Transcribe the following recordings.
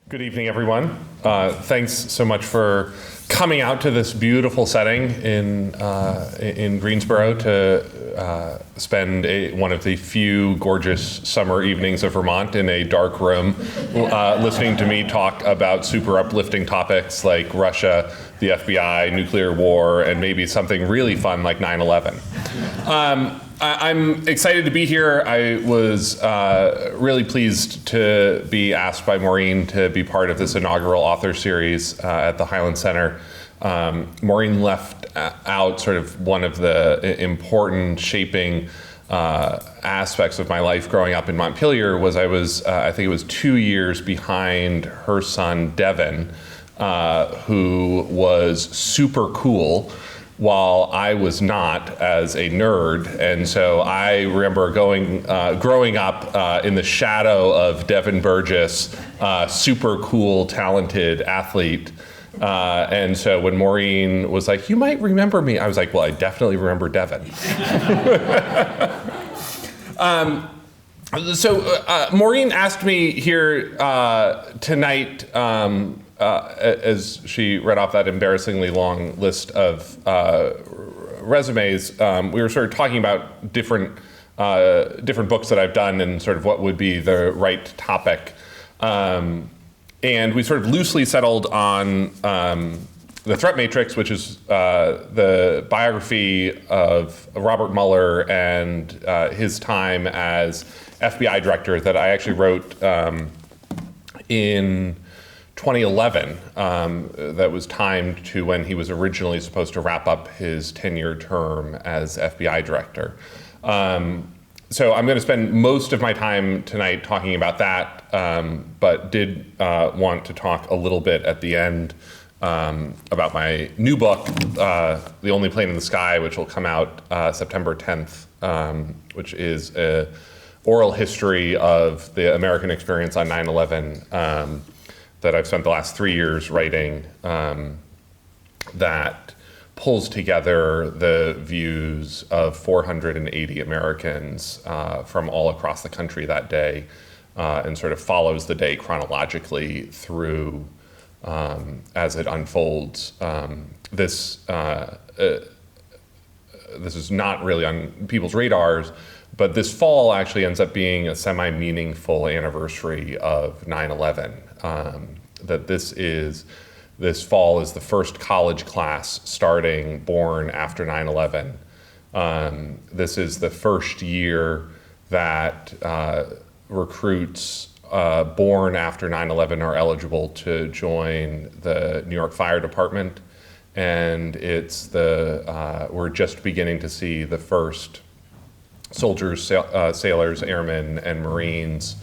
Good evening, everyone. Thanks so much for coming out to this beautiful setting in Greensboro to spend one of the few gorgeous summer evenings of Vermont in a dark room, listening to me talk about super uplifting topics like Russia, the FBI, nuclear war, and maybe something really fun like 9/11. I'm excited to be here. I was really pleased to be asked by Maureen to be part of this inaugural author series at the Highland Center. Maureen left out sort of one of the important shaping aspects of my life growing up in Montpelier was I think it was 2 years behind her son, Devin, who was super cool while I was not as a nerd. And so I remember growing up in the shadow of Devin Burgess, super cool, talented athlete. And so when Maureen was like, "You might remember me," I was like, "Well, I definitely remember Devin." Maureen asked me here tonight, as she read off that embarrassingly long list of resumes, we were sort of talking about different books that I've done and sort of what would be the right topic. And we sort of loosely settled on The Threat Matrix, which is the biography of Robert Mueller and his time as FBI director that I actually wrote in 2011, that was timed to when he was originally supposed to wrap up his 10-year term as FBI director. So I'm going to spend most of my time tonight talking about that, but did want to talk a little bit at the end about my new book, The Only Plane in the Sky, which will come out September 10th, which is an oral history of the American experience on 9/11, that I've spent the last 3 years writing, that pulls together the views of 480 Americans from all across the country that day, and sort of follows the day chronologically through as it unfolds. This is not really on people's radars, but this fall actually ends up being a semi-meaningful anniversary of 9/11. That this fall is the first college class starting born after 9/11. This is the first year that recruits born after 9/11 are eligible to join the New York Fire Department. And we're just beginning to see the first soldiers, sailors, airmen, and Marines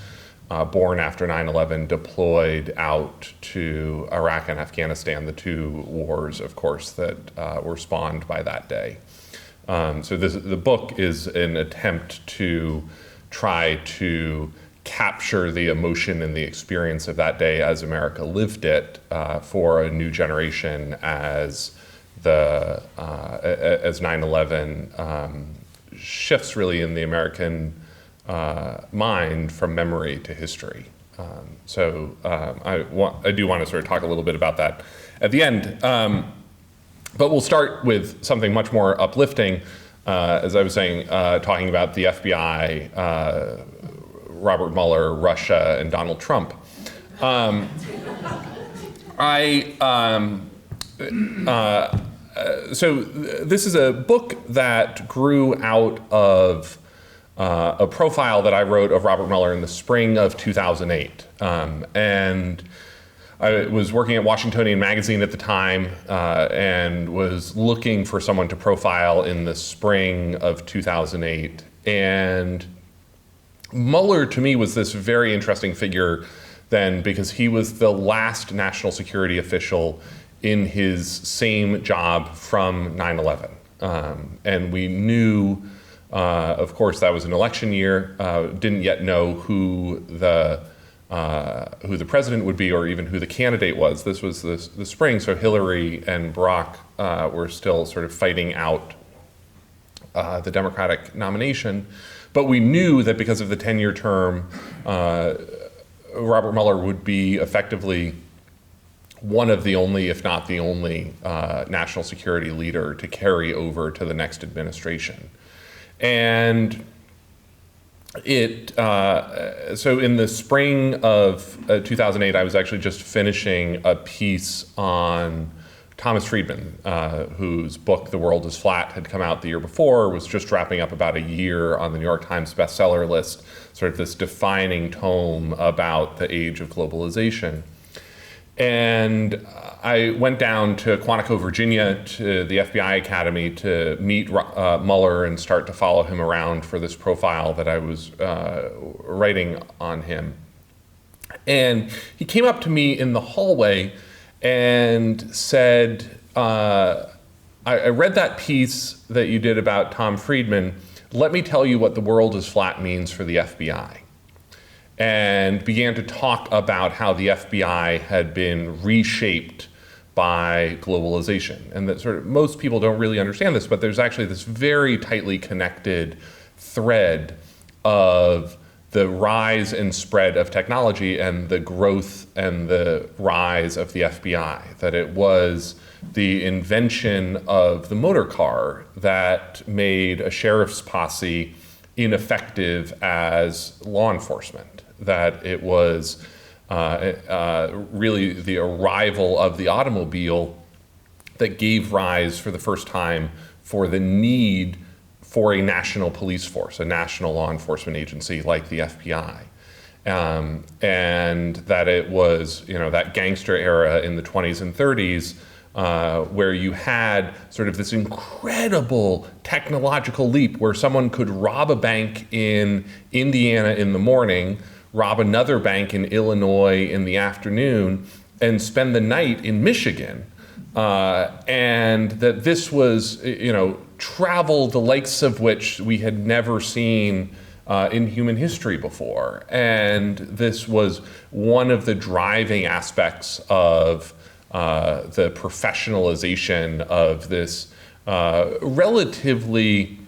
born after 9/11 deployed out to Iraq and Afghanistan, the two wars, of course, that were spawned by that day. So the book is an attempt to try to capture the emotion and the experience of that day as America lived it for a new generation as 9/11 shifts really in the American mind from memory to history. I do want to sort of talk a little bit about that at the end. But we'll start with something much more uplifting, as I was saying, talking about the FBI, Robert Mueller, Russia, and Donald Trump. So this is a book that grew out of a profile that I wrote of Robert Mueller in the spring of 2008. And I was working at Washingtonian Magazine at the time and was looking for someone to profile in the spring of 2008. And Mueller, to me, was this very interesting figure then because he was the last national security official in his same job from 9/11. And we knew, of course, that was an election year, didn't yet know who the president would be or even who the candidate was. This was the spring, so Hillary and Barack were still sort of fighting out the Democratic nomination. But we knew that because of the 10-year term, Robert Mueller would be effectively one of the only, if not the only, national security leader to carry over to the next administration. And so in the spring of 2008, I was actually just finishing a piece on Thomas Friedman, whose book, The World is Flat, had come out the year before, was just wrapping up about a year on the New York Times bestseller list, sort of this defining tome about the age of globalization. And I went down to Quantico, Virginia, to the FBI Academy to meet Mueller and start to follow him around for this profile that I was writing on him. And he came up to me in the hallway and said, I read that piece that you did about Tom Friedman. Let me tell you what the world is flat means for the FBI. And began to talk about how the FBI had been reshaped by globalization. And that sort of most people don't really understand this, but there's actually this very tightly connected thread of the rise and spread of technology and the growth and the rise of the FBI, that it was the invention of the motor car that made a sheriff's posse ineffective as law enforcement, that it was really the arrival of the automobile that gave rise for the first time for the need for a national police force, a national law enforcement agency like the FBI. And that it was, that gangster era in the 20s and 30s where you had sort of this incredible technological leap where someone could rob a bank in Indiana in the morning, rob another bank in Illinois in the afternoon, and spend the night in Michigan. And that this was, travel the likes of which we had never seen in human history before. And this was one of the driving aspects of the professionalization of this relatively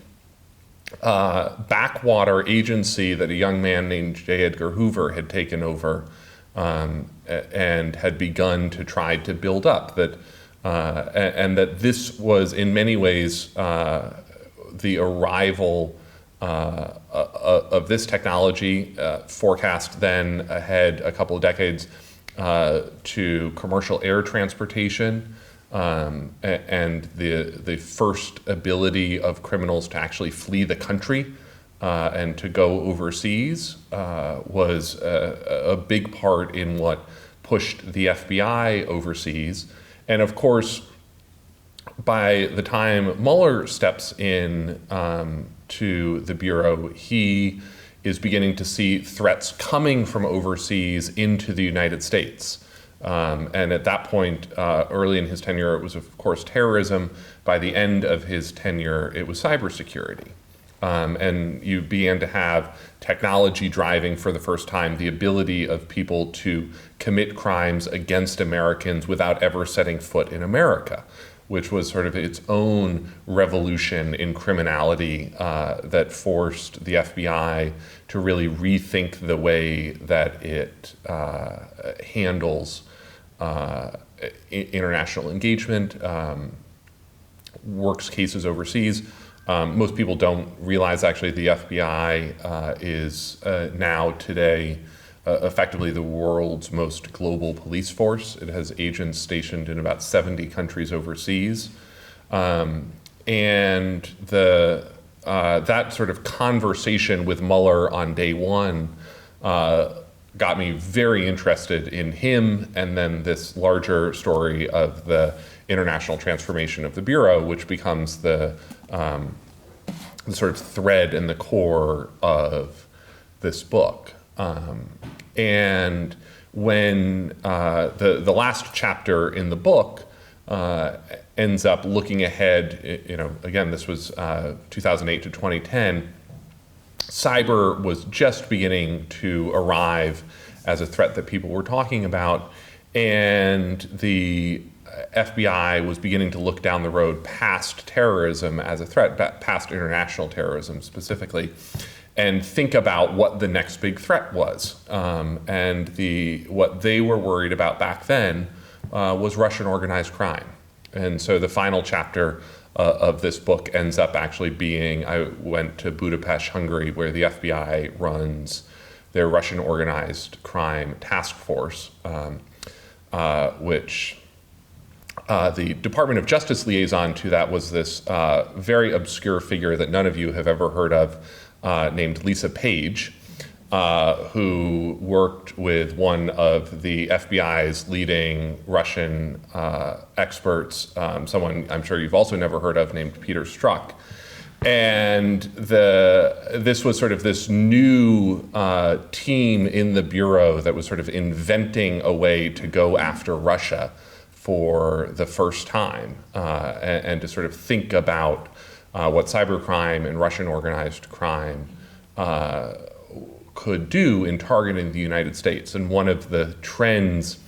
backwater agency that a young man named J. Edgar Hoover had taken over and had begun to try to build up. And that this was in many ways the arrival of this technology, forecast then ahead a couple of decades to commercial air transportation, and the first ability of criminals to actually flee the country and to go overseas was a big part in what pushed the FBI overseas. And of course, by the time Mueller steps in to the Bureau, he is beginning to see threats coming from overseas into the United States. And at that point, early in his tenure, it was, of course, terrorism. By the end of his tenure, it was cybersecurity. And you began to have technology driving for the first time the ability of people to commit crimes against Americans without ever setting foot in America, which was sort of its own revolution in criminality that forced the FBI to really rethink the way that it handles international engagement, works cases overseas. Most people don't realize actually the FBI is now today effectively the world's most global police force. It has agents stationed in about 70 countries overseas. And that sort of conversation with Mueller on day one got me very interested in him, and then this larger story of the international transformation of the Bureau, which becomes the sort of thread and the core of this book. And when the last chapter in the book ends up looking ahead, again, this was 2008 to 2010, cyber was just beginning to arrive as a threat that people were talking about, and the FBI was beginning to look down the road past terrorism as a threat, past international terrorism specifically. and think about what the next big threat was. And what they were worried about back then was Russian organized crime. And so the final chapter of this book ends up actually being, I went to Budapest, Hungary, where the FBI runs their Russian organized crime task force, which the Department of Justice liaison to that was this very obscure figure that none of you have ever heard of, named Lisa Page, who worked with one of the FBI's leading Russian experts, someone I'm sure you've also never heard of, named Peter Strzok. And this was sort of this new team in the Bureau that was sort of inventing a way to go after Russia for the first time, and to sort of think about what cybercrime and Russian organized crime could do in targeting the United States. And one of the trends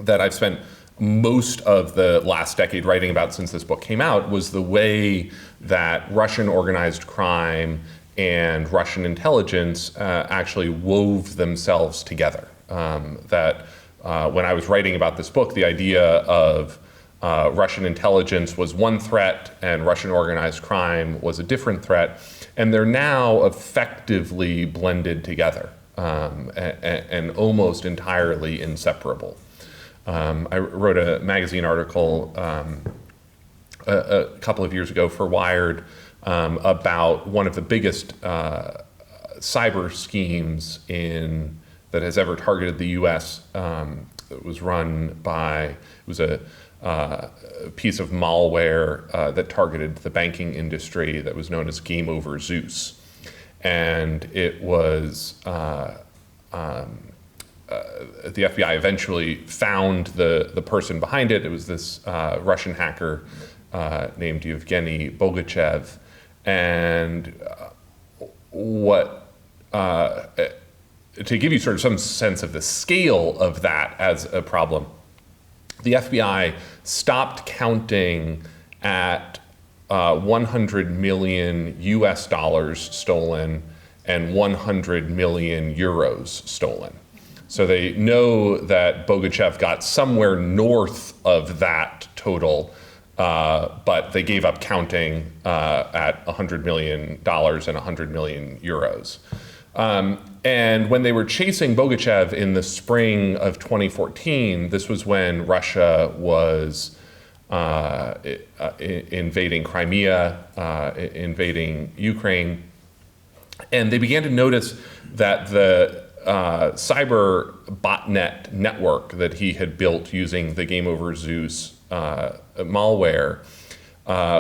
that I've spent most of the last decade writing about since this book came out was the way that Russian organized crime and Russian intelligence actually wove themselves together. When I was writing about this book, the idea of Russian intelligence was one threat and Russian organized crime was a different threat, and they're now effectively blended together and almost entirely inseparable. I wrote a magazine article a couple of years ago for Wired about one of the biggest cyber schemes that has ever targeted the U.S. It was run by, it was a piece of malware that targeted the banking industry that was known as Game Over Zeus. And it was, the FBI eventually found the person behind it. It was this Russian hacker named Yevgeny Bogachev. And to give you sort of some sense of the scale of that as a problem, the FBI stopped counting at 100 million US dollars stolen and 100 million euros stolen. So they know that Bogachev got somewhere north of that total, but they gave up counting at $100 million and 100 million euros. And when they were chasing Bogachev in the spring of 2014, this was when Russia was invading Crimea, invading Ukraine. And they began to notice that the cyber botnet network that he had built using the Game Over Zeus malware,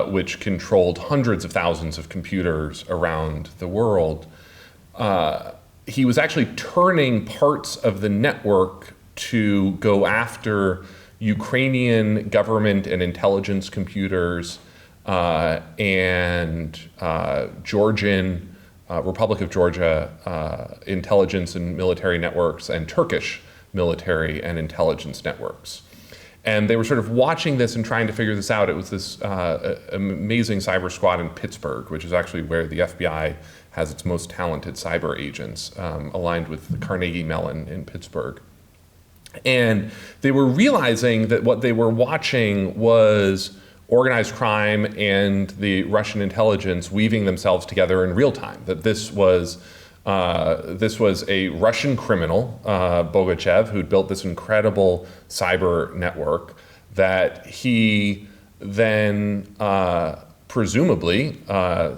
which controlled hundreds of thousands of computers around the world, he was actually turning parts of the network to go after Ukrainian government and intelligence computers and Georgian, Republic of Georgia intelligence and military networks, and Turkish military and intelligence networks. And they were sort of watching this and trying to figure this out. It was this amazing cyber squad in Pittsburgh, which is actually where the FBI has its most talented cyber agents, aligned with the Carnegie Mellon in Pittsburgh. And they were realizing that what they were watching was organized crime and the Russian intelligence weaving themselves together in real time. That this was a Russian criminal, Bogachev, who'd built this incredible cyber network that he then presumably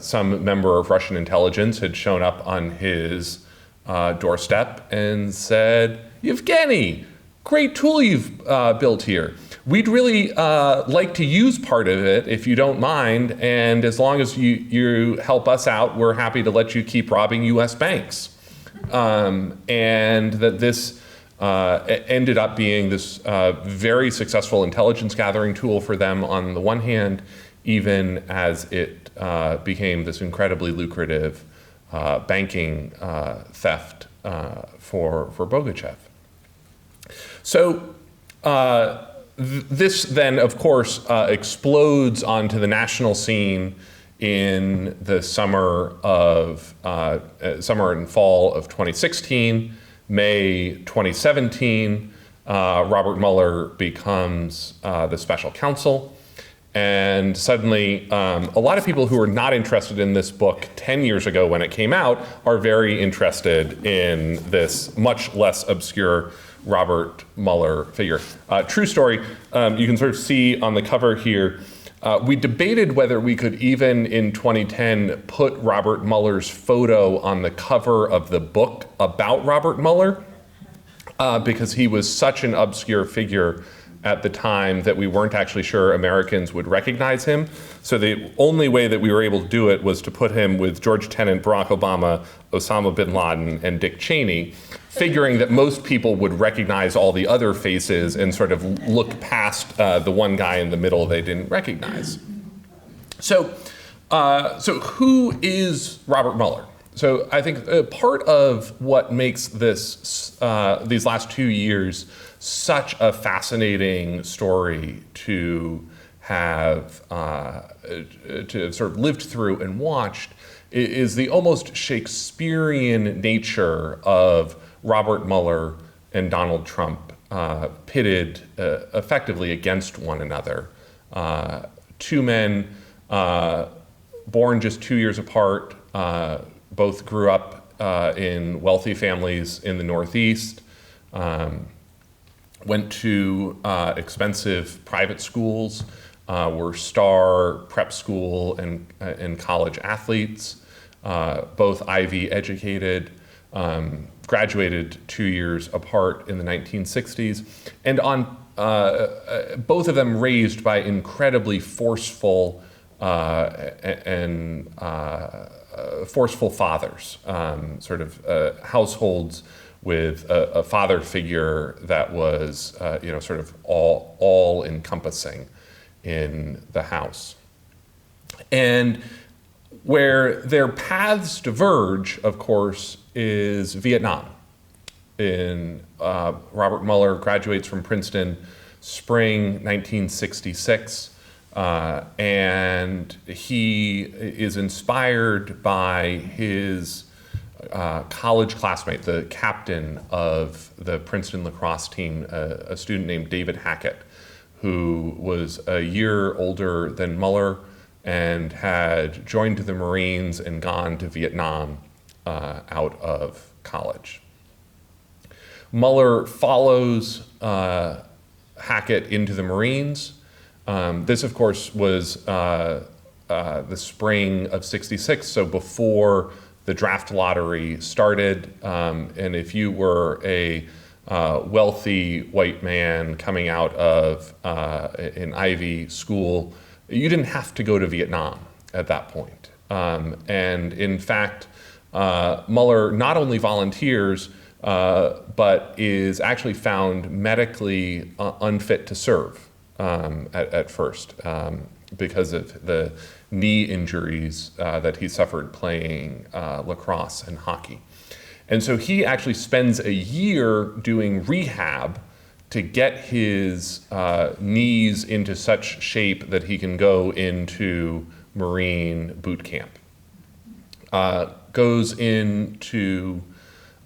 some member of Russian intelligence had shown up on his doorstep and said, "Yevgeny, great tool you've built here. We'd really like to use part of it if you don't mind, and as long as you help us out, we're happy to let you keep robbing US banks." And that this ended up being this very successful intelligence gathering tool for them on the one hand, even as it became this incredibly lucrative banking theft for Bogachev. So this then, of course, explodes onto the national scene in the summer and fall of 2016. May 2017, Robert Mueller becomes the special counsel. And suddenly, a lot of people who were not interested in this book 10 years ago when it came out are very interested in this much less obscure Robert Mueller figure. True story, you can sort of see on the cover here, we debated whether we could even in 2010 put Robert Mueller's photo on the cover of the book about Robert Mueller, because he was such an obscure figure at the time that we weren't actually sure Americans would recognize him. So the only way that we were able to do it was to put him with George Tenet, Barack Obama, Osama bin Laden, and Dick Cheney, figuring that most people would recognize all the other faces and sort of look past the one guy in the middle they didn't recognize. So who is Robert Mueller? So I think part of what makes this these last 2 years such a fascinating story to have sort of lived through and watched is the almost Shakespearean nature of Robert Mueller and Donald Trump pitted effectively against one another. Two men born just 2 years apart, both grew up in wealthy families in the Northeast, went to expensive private schools, were star prep school and college athletes, both Ivy educated, graduated 2 years apart in the 1960s, and on both of them raised by incredibly forceful forceful fathers, sort of households with a father figure that was, sort of all encompassing in the house. And where their paths diverge, of course, is Vietnam. Robert Mueller graduates from Princeton spring 1966, and he is inspired by his college classmate, the captain of the Princeton lacrosse team, a student named David Hackett, who was a year older than Mueller and had joined the Marines and gone to Vietnam out of college. Mueller follows Hackett into the Marines. This, of course, was the spring of '66, so before the draft lottery started, and if you were a wealthy white man coming out of an Ivy school, you didn't have to go to Vietnam at that point. And in fact, Mueller not only volunteers, but is actually found medically unfit to serve at first because of the knee injuries that he suffered playing lacrosse and hockey. And so he actually spends a year doing rehab to get his knees into such shape that he can go into Marine boot camp. Goes into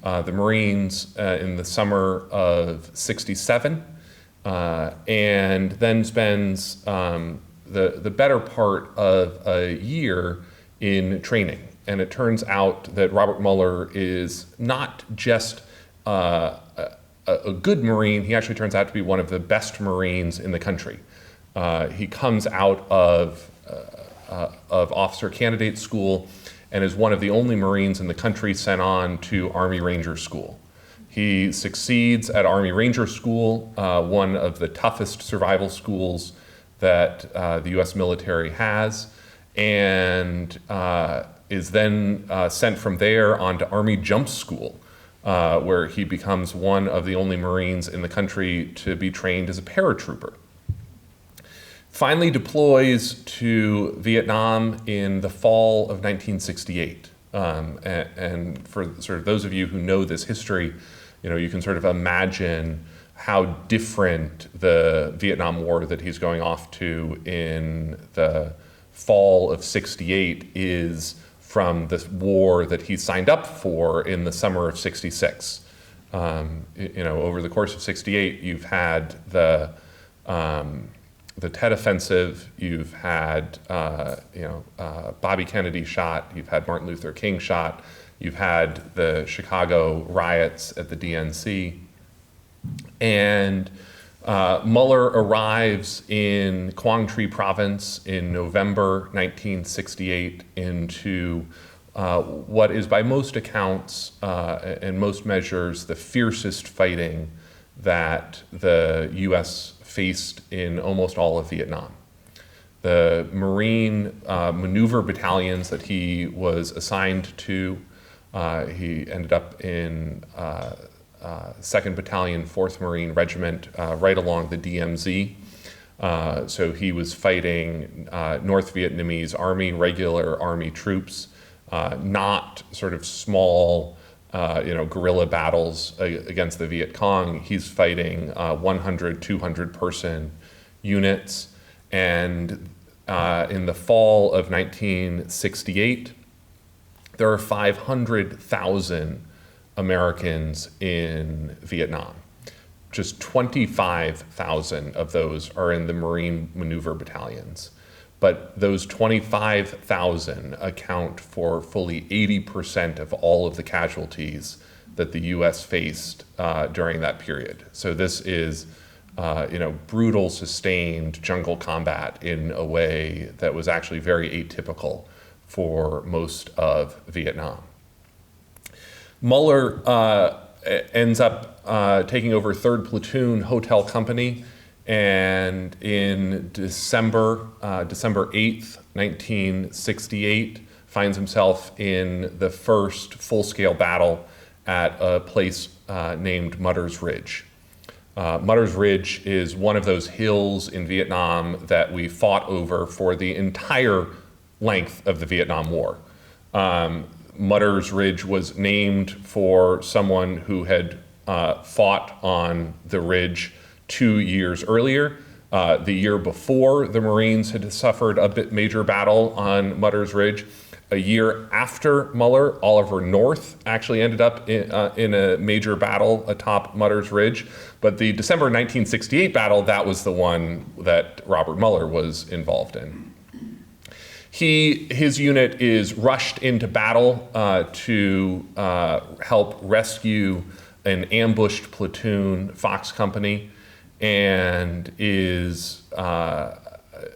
the Marines in the summer of '67, and then spends the better part of a year in training. And it turns out that Robert Mueller is not just a good Marine, he actually turns out to be one of the best Marines in the country. He comes out of officer candidate school and is one of the only Marines in the country sent on to Army Ranger School. He succeeds at Army Ranger School, one of the toughest survival schools that the US military has, and is then sent from there on to Army Jump School, where he becomes one of the only Marines in the country to be trained as a paratrooper. Finally deploys to Vietnam in the fall of 1968. And for sort of those of you who know this history, you can sort of imagine how different the Vietnam War that he's going off to in the fall of '68 is from the war that he signed up for in the summer of '66. Over the course of '68, you've had the Tet Offensive, you've had Bobby Kennedy shot, you've had Martin Luther King shot, you've had the Chicago riots at the DNC, and Muller arrives in Quang Tri Province in November 1968 into what is by most accounts and most measures the fiercest fighting that the U.S. faced in almost all of Vietnam. The Marine maneuver battalions that he was assigned to, he ended up in 2nd Battalion, 4th Marine Regiment, right along the DMZ. So he was fighting North Vietnamese Army, regular Army troops, not sort of small, guerrilla battles against the Viet Cong. He's fighting 100, 200 person units. And in the fall of 1968, there are 500,000 Americans in Vietnam. Just 25,000 of those are in the Marine maneuver battalions. But those 25,000 account for fully 80% of all of the casualties that the U.S. faced during that period. So this is, brutal, sustained jungle combat in a way that was actually very atypical for most of Vietnam. Muller ends up taking over 3rd Platoon Hotel Company, and in December 8th, 1968, finds himself in the first full-scale battle at a place named Mutters Ridge. Mutters Ridge is one of those hills in Vietnam that we fought over for the entire length of the Vietnam War. Mutters Ridge was named for someone who had fought on the ridge 2 years earlier. The year before, the Marines had suffered a major battle on Mutters Ridge. A year after Muller, Oliver North actually ended up in a major battle atop Mutters Ridge. But the December 1968 battle, that was the one that Robert Mueller was involved in. His unit is rushed into battle to help rescue an ambushed platoon, Fox Company, and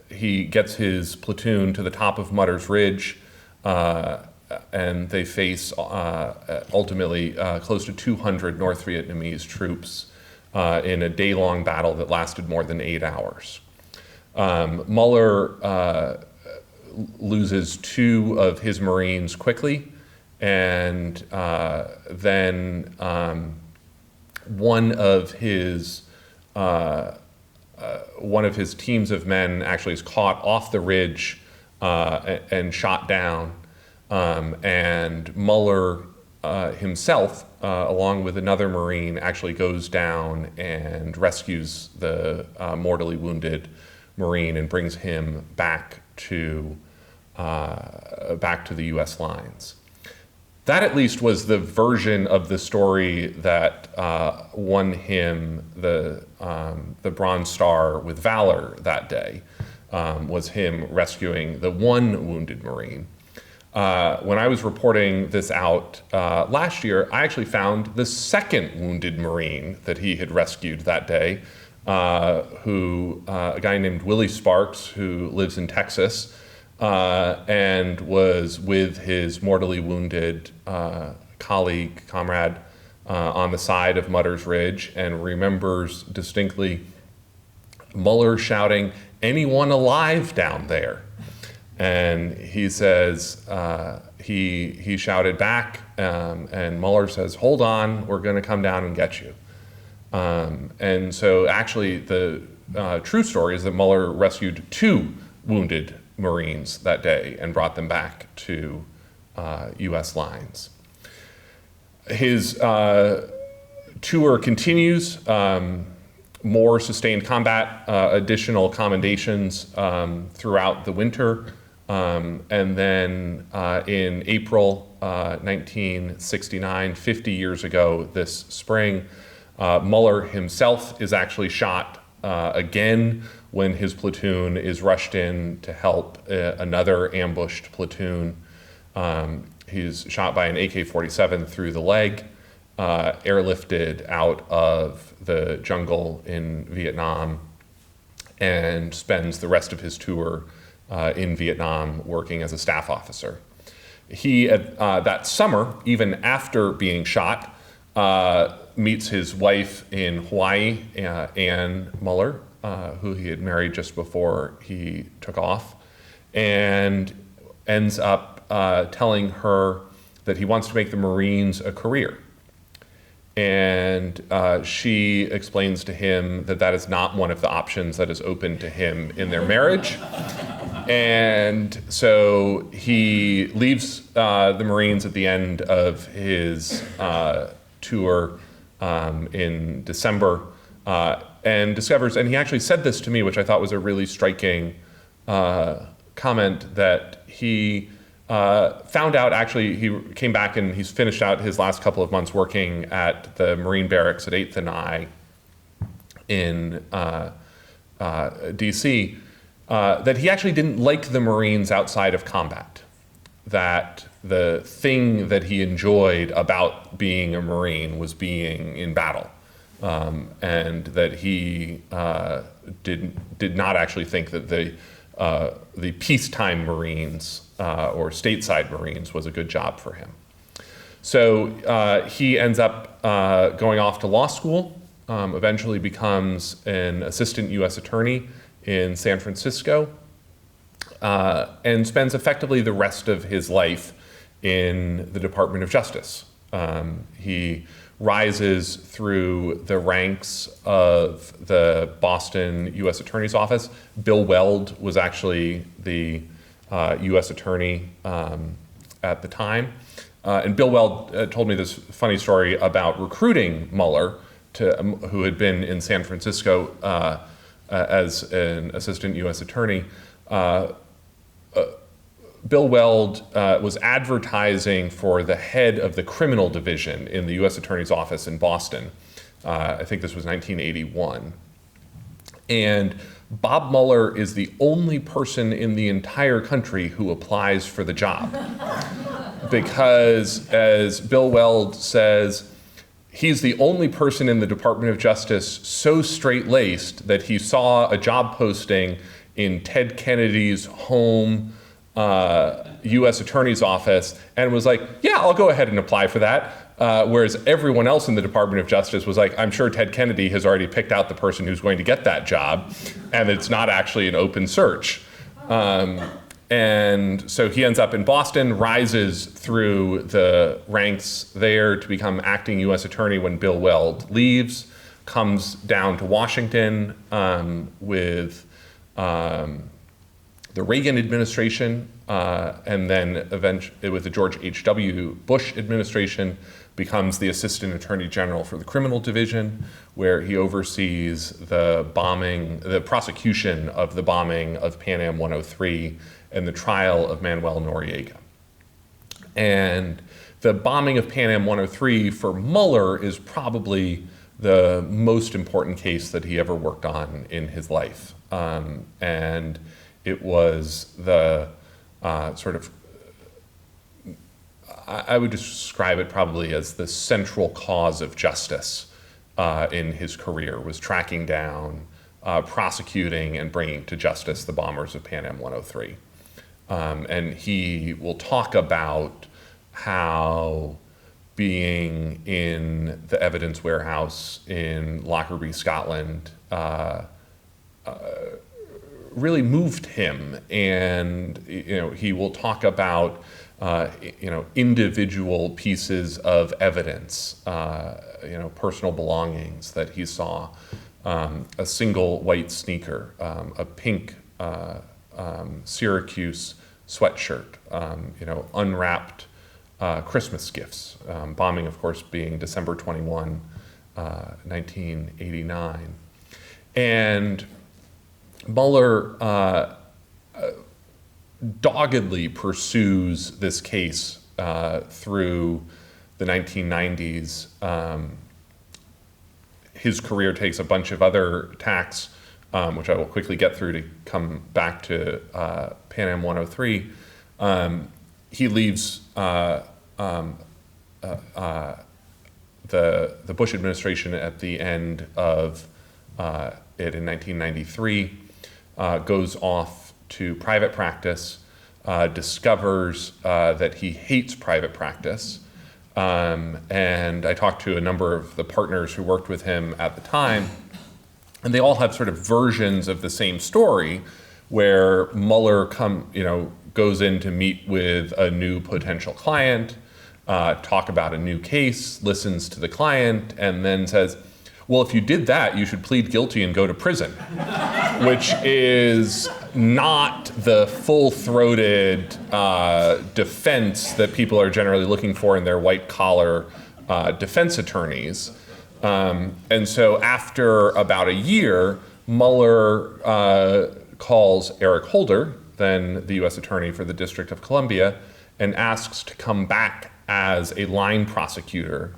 he gets his platoon to the top of Mutters Ridge, and they face ultimately close to 200 North Vietnamese troops in a day-long battle that lasted more than 8 hours. Muller loses 2 of his Marines quickly, and then one of his teams of men actually is caught off the ridge and shot down, and Muller himself, along with another Marine, actually goes down and rescues the mortally wounded Marine and brings him back to the U.S. lines. That at least was the version of the story that won him the Bronze Star with Valor that day, was him rescuing the one wounded Marine. When I was reporting this out last year, I actually found the second wounded Marine that he had rescued that day, a guy named Willie Sparks, who lives in Texas, and was with his mortally wounded comrade on the side of Mutters Ridge, and remembers distinctly Muller shouting, "Anyone alive down there?" And he says, he shouted back, and Muller says, "Hold on, we're going to come down and get you." And so actually the true story is that Muller rescued 2 wounded Marines that day and brought them back to U.S. lines. His tour continues, more sustained combat, additional commendations throughout the winter And then in April 1969, 50 years ago this spring, Muller himself is actually shot again when his platoon is rushed in to help another ambushed platoon. He's shot by an AK-47 through the leg, airlifted out of the jungle in Vietnam, and spends the rest of his tour in Vietnam working as a staff officer. He, that summer, even after being shot, meets his wife in Hawaii, Ann Muller, who he had married just before he took off, and ends up telling her that he wants to make the Marines a career. And she explains to him that that is not one of the options that is open to him in their marriage. And so he leaves the Marines at the end of his tour in December and discovers, and he actually said this to me, which I thought was a really striking comment, that he found out, actually, he came back and he's finished out his last couple of months working at the Marine barracks at 8th and I in DC, that he actually didn't like the Marines outside of combat. That the thing that he enjoyed about being a Marine was being in battle. And that he did not actually think that the peacetime Marines or stateside Marines was a good job for him. So he ends up going off to law school, eventually becomes an assistant U.S. attorney in San Francisco, and spends effectively the rest of his life in the Department of Justice. He rises through the ranks of the Boston U.S. Attorney's Office. Bill Weld was actually the U.S. attorney at the time. And Bill Weld told me this funny story about recruiting Muller, who had been in San Francisco as an assistant U.S. attorney. Bill Weld was advertising for the head of the criminal division in the U.S. Attorney's Office in Boston. I think this was 1981. And Bob Mueller is the only person in the entire country who applies for the job. Because, as Bill Weld says, he's the only person in the Department of Justice so straight-laced that he saw a job posting in Ted Kennedy's home U.S. Attorney's Office and was like, yeah, I'll go ahead and apply for that. Whereas everyone else in the Department of Justice was like, I'm sure Ted Kennedy has already picked out the person who's going to get that job, and it's not actually an open search. And so he ends up in Boston, rises through the ranks there to become acting U.S. attorney when Bill Weld leaves, comes down to Washington with the Reagan administration, and then eventually with the George H.W. Bush administration, becomes the Assistant Attorney General for the Criminal Division, where he oversees the prosecution of the bombing of Pan Am 103 and the trial of Manuel Noriega. And the bombing of Pan Am 103 for Mueller is probably the most important case that he ever worked on in his life. And it was the I would describe it probably as the central cause of justice in his career, was tracking down, prosecuting, and bringing to justice the bombers of Pan Am 103. And he will talk about how being in the evidence warehouse in Lockerbie, Scotland, really moved him. And he will talk about individual pieces of evidence, personal belongings that he saw, a single white sneaker, a pink Syracuse sweatshirt, unwrapped Christmas gifts, bombing, of course, being December 21, 1989. And Mueller doggedly pursues this case through the 1990s. His career takes a bunch of other tacks, which I will quickly get through to come back to Pan Am 103. He leaves the Bush administration at the end of it in 1993, goes off to private practice, discovers that he hates private practice. And I talked to a number of the partners who worked with him at the time, and they all have sort of versions of the same story, where Mueller goes in to meet with a new potential client, talk about a new case, listens to the client, and then says, well, if you did that, you should plead guilty and go to prison, which is not the full-throated defense that people are generally looking for in their white-collar defense attorneys. And so after about a year, Mueller calls Eric Holder, then the U.S. Attorney for the District of Columbia, and asks to come back as a line prosecutor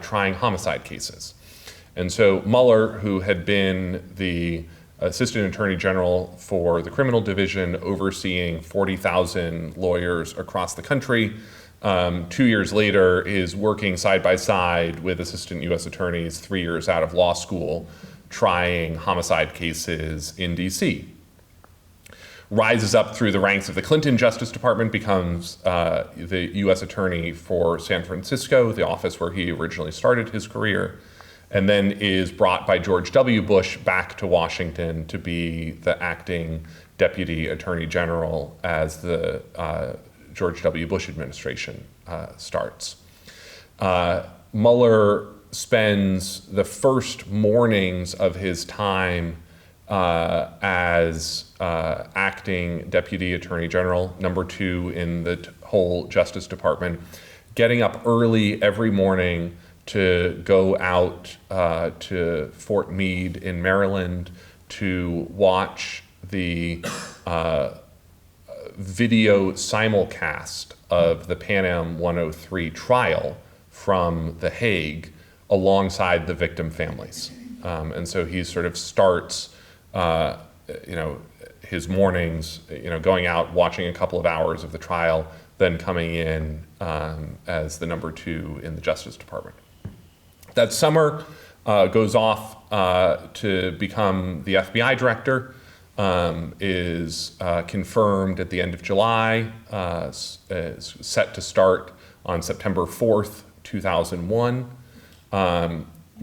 trying homicide cases. And so Mueller, who had been the Assistant Attorney General for the Criminal Division, overseeing 40,000 lawyers across the country, 2 years later is working side by side with Assistant U.S. Attorneys 3 years out of law school, trying homicide cases in D.C. Rises up through the ranks of the Clinton Justice Department, becomes the U.S. Attorney for San Francisco, the office where he originally started his career, and then is brought by George W. Bush back to Washington to be the acting Deputy Attorney General as the George W. Bush administration starts. Mueller spends the first mornings of his time as acting Deputy Attorney General, number 2 in the whole Justice Department, getting up early every morning to go out to Fort Meade in Maryland to watch the video simulcast of the Pan Am 103 trial from The Hague alongside the victim families. And so he sort of starts his mornings, going out, watching a couple of hours of the trial, then coming in as the number 2 in the Justice Department. That summer, goes off to become the FBI director, is confirmed at the end of July, is set to start on September 4th, 2001,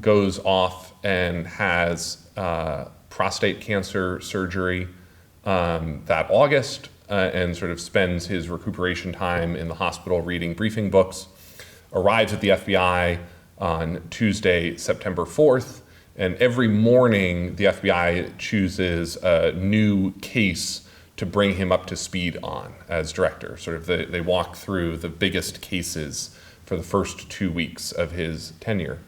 goes off and has prostate cancer surgery that August, and sort of spends his recuperation time in the hospital reading briefing books, arrives at the FBI on Tuesday, September 4th, and every morning the FBI chooses a new case to bring him up to speed on as director. Sort of they walk through the biggest cases for the first 2 weeks of his tenure.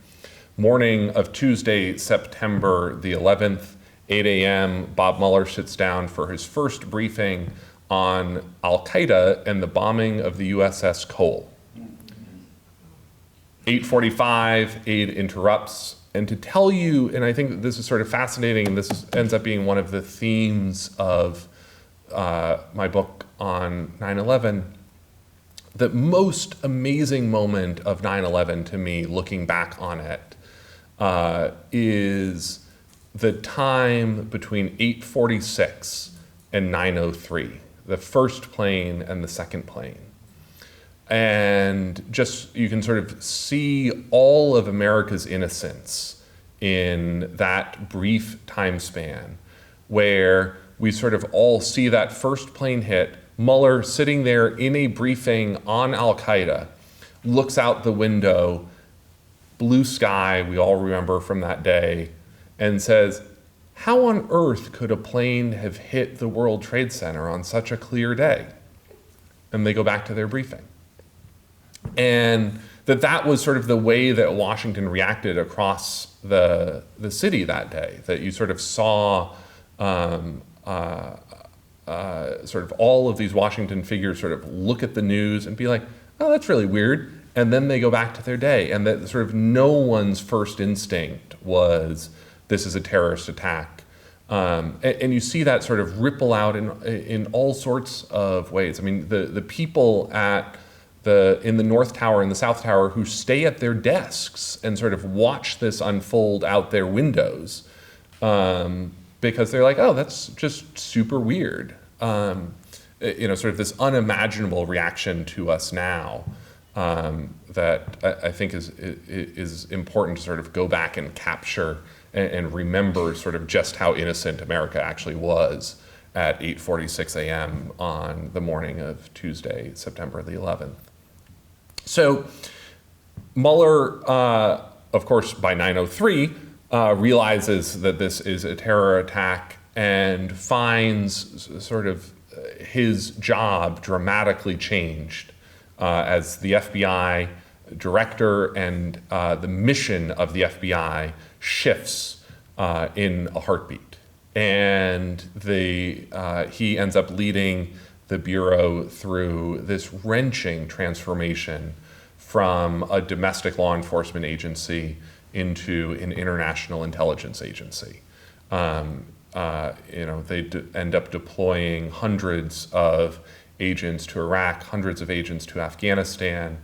Morning of Tuesday, September the 11th, 8 a.m., Bob Mueller sits down for his first briefing on Al-Qaeda and the bombing of the USS Cole. 8:45, aide interrupts. And to tell you, and I think that this is sort of fascinating, and this ends up being one of the themes of my book on 9/11, the most amazing moment of 9/11 to me, looking back on it, is the time between 8:46 and 9:03, the first plane and the second plane. And just, you can sort of see all of America's innocence in that brief time span, where we sort of all see that first plane hit, Mueller sitting there in a briefing on Al-Qaeda, looks out the window, blue sky, we all remember from that day, and says, how on earth could a plane have hit the World Trade Center on such a clear day? And they go back to their briefing. And that was sort of the way that Washington reacted across the city that day, that you sort of saw sort of all of these Washington figures sort of look at the news and be like, oh, that's really weird. And then they go back to their day. And that sort of no one's first instinct was, this is a terrorist attack. And you see that sort of ripple out in all sorts of ways. I mean, the people in the North Tower and the South Tower who stay at their desks and sort of watch this unfold out their windows, because they're like, oh, that's just super weird. Sort of this unimaginable reaction to us now, that I think is important to sort of go back and capture and remember sort of just how innocent America actually was at 8:46 a.m. on the morning of Tuesday, September the 11th. So Mueller, of course, by 9:03, realizes that this is a terror attack and finds sort of his job dramatically changed as the FBI director, and the mission of the FBI shifts in a heartbeat. And he ends up leading the Bureau through this wrenching transformation from a domestic law enforcement agency into an international intelligence agency. They end up deploying hundreds of agents to Iraq, hundreds of agents to Afghanistan.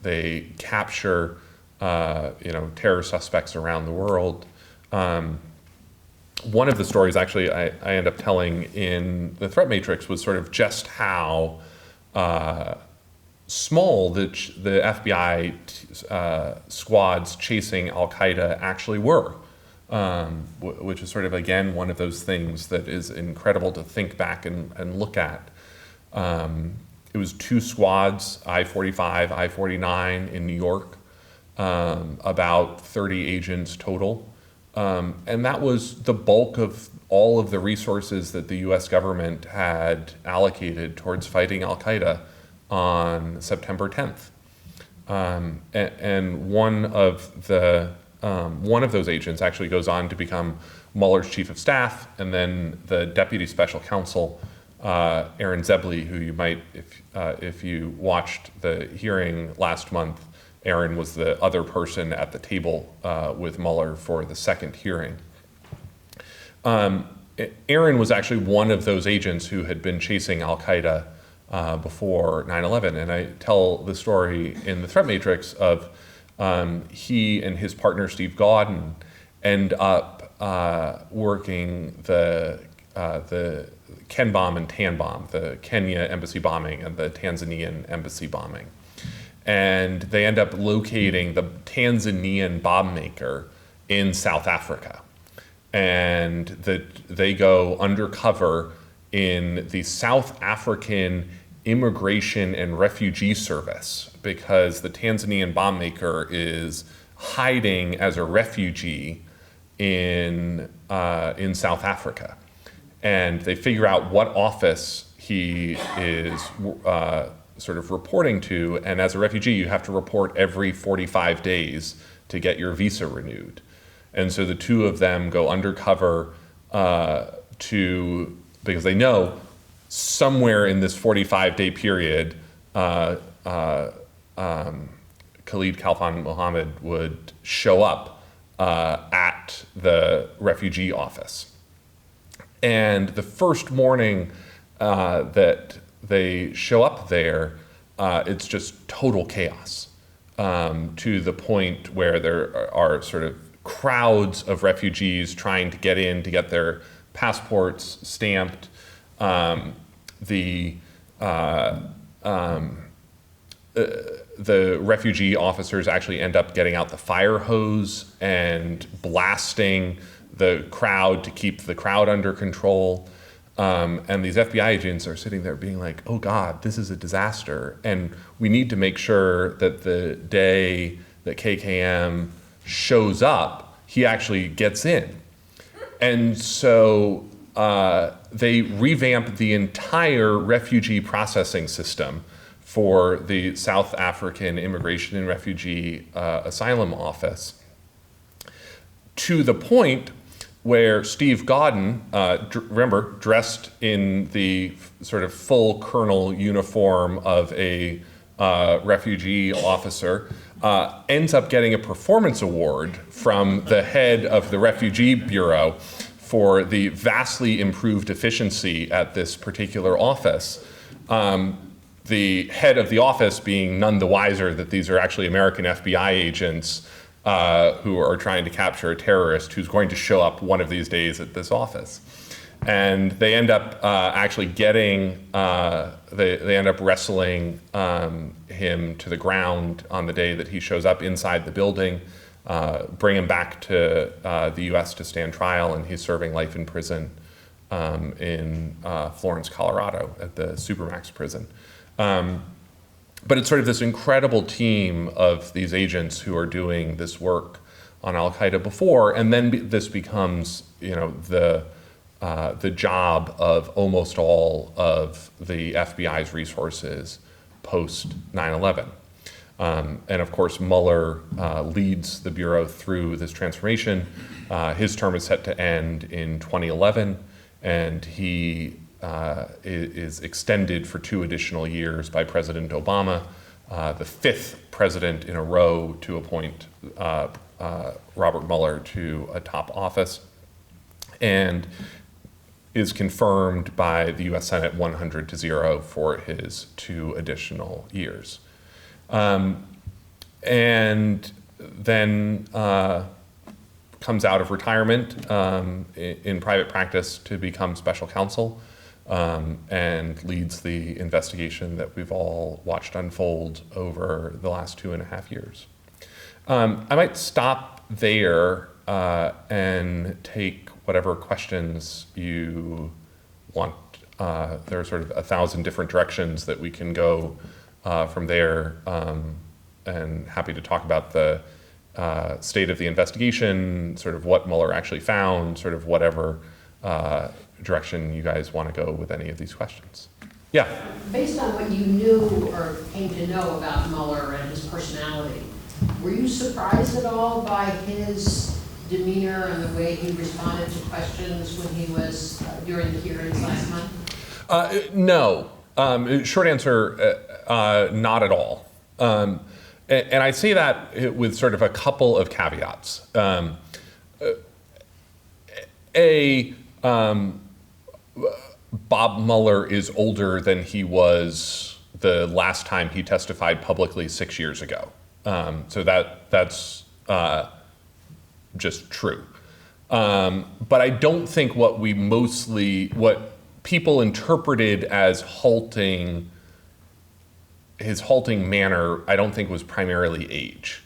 They capture, terror suspects around the world. One of the stories, actually, I end up telling in the threat matrix was sort of just how small the FBI squads chasing Al-Qaeda actually were, which is sort of, again, one of those things that is incredible to think back and look at. It was 2 squads, I-45, I-49 in New York, about 30 agents total. And that was the bulk of all of the resources that the US government had allocated towards fighting Al-Qaeda on September 10th. And one of those agents actually goes on to become Mueller's chief of staff, and then the deputy special counsel, Aaron Zebley, who you might, if you watched the hearing last month, Aaron was the other person at the table with Mueller for the second hearing. Aaron was actually one of those agents who had been chasing Al-Qaeda before 9/11, and I tell the story in the threat matrix of he and his partner Steve Gauden end up working the Ken bomb and Tan bomb, the Kenya embassy bombing and the Tanzanian embassy bombing. And they end up locating the Tanzanian bomb maker in South Africa. And they go undercover in the South African Immigration and Refugee Service, because the Tanzanian bomb maker is hiding as a refugee in South Africa. And they figure out what office he is sort of reporting to, and as a refugee you have to report every 45 days to get your visa renewed. And so the two of them go undercover because they know somewhere in this 45-day period Khalid Khalfan Mohammed would show up at the refugee office. And the first morning that they show up there, it's just total chaos, to the point where there are sort of crowds of refugees trying to get in to get their passports stamped. The refugee officers actually end up getting out the fire hose and blasting the crowd to keep the crowd under control. And these FBI agents are sitting there being like, oh God, this is a disaster. And we need to make sure that the day that KKM shows up, he actually gets in. And so they revamp the entire refugee processing system for the South African Immigration and Refugee Asylum Office, to the point where Steve Gauden, remember, dressed in the sort of full colonel uniform of a refugee officer, ends up getting a performance award from the head of the Refugee Bureau for the vastly improved efficiency at this particular office. The head of the office being none the wiser that these are actually American FBI agents who are trying to capture a terrorist who's going to show up one of these days at this office. And they end up actually getting, they end up wrestling him to the ground on the day that he shows up inside the building, bring him back to the US to stand trial, and he's serving life in prison in Florence, Colorado at the Supermax prison. But it's sort of this incredible team of these agents who are doing this work on Al-Qaeda before, and then this becomes, the job of almost all of the FBI's resources post 9/11. And of course, Mueller leads the Bureau through this transformation. His term is set to end in 2011, and he is extended for 2 additional years by President Obama, the 5th president in a row to appoint Robert Mueller to a top office, and is confirmed by the US Senate 100-0 for his 2 additional years. And then comes out of retirement in private practice to become special counsel, and leads the investigation that we've all watched unfold over the last 2.5 years. I might stop there and take whatever questions you want. There are sort of 1,000 different directions that we can go from there, and happy to talk about the state of the investigation, sort of what Mueller actually found, sort of whatever direction you guys want to go with any of these questions. Yeah? Based on what you knew or came to know about Mueller and his personality, were you surprised at all by his demeanor and the way he responded to questions when he was during the hearings last month? No. Short answer, not at all. And I say that with sort of a couple of caveats. Bob Mueller is older than he was the last time he testified publicly 6 years ago. So that's just true. But I don't think what people interpreted as his halting manner, I don't think was primarily age.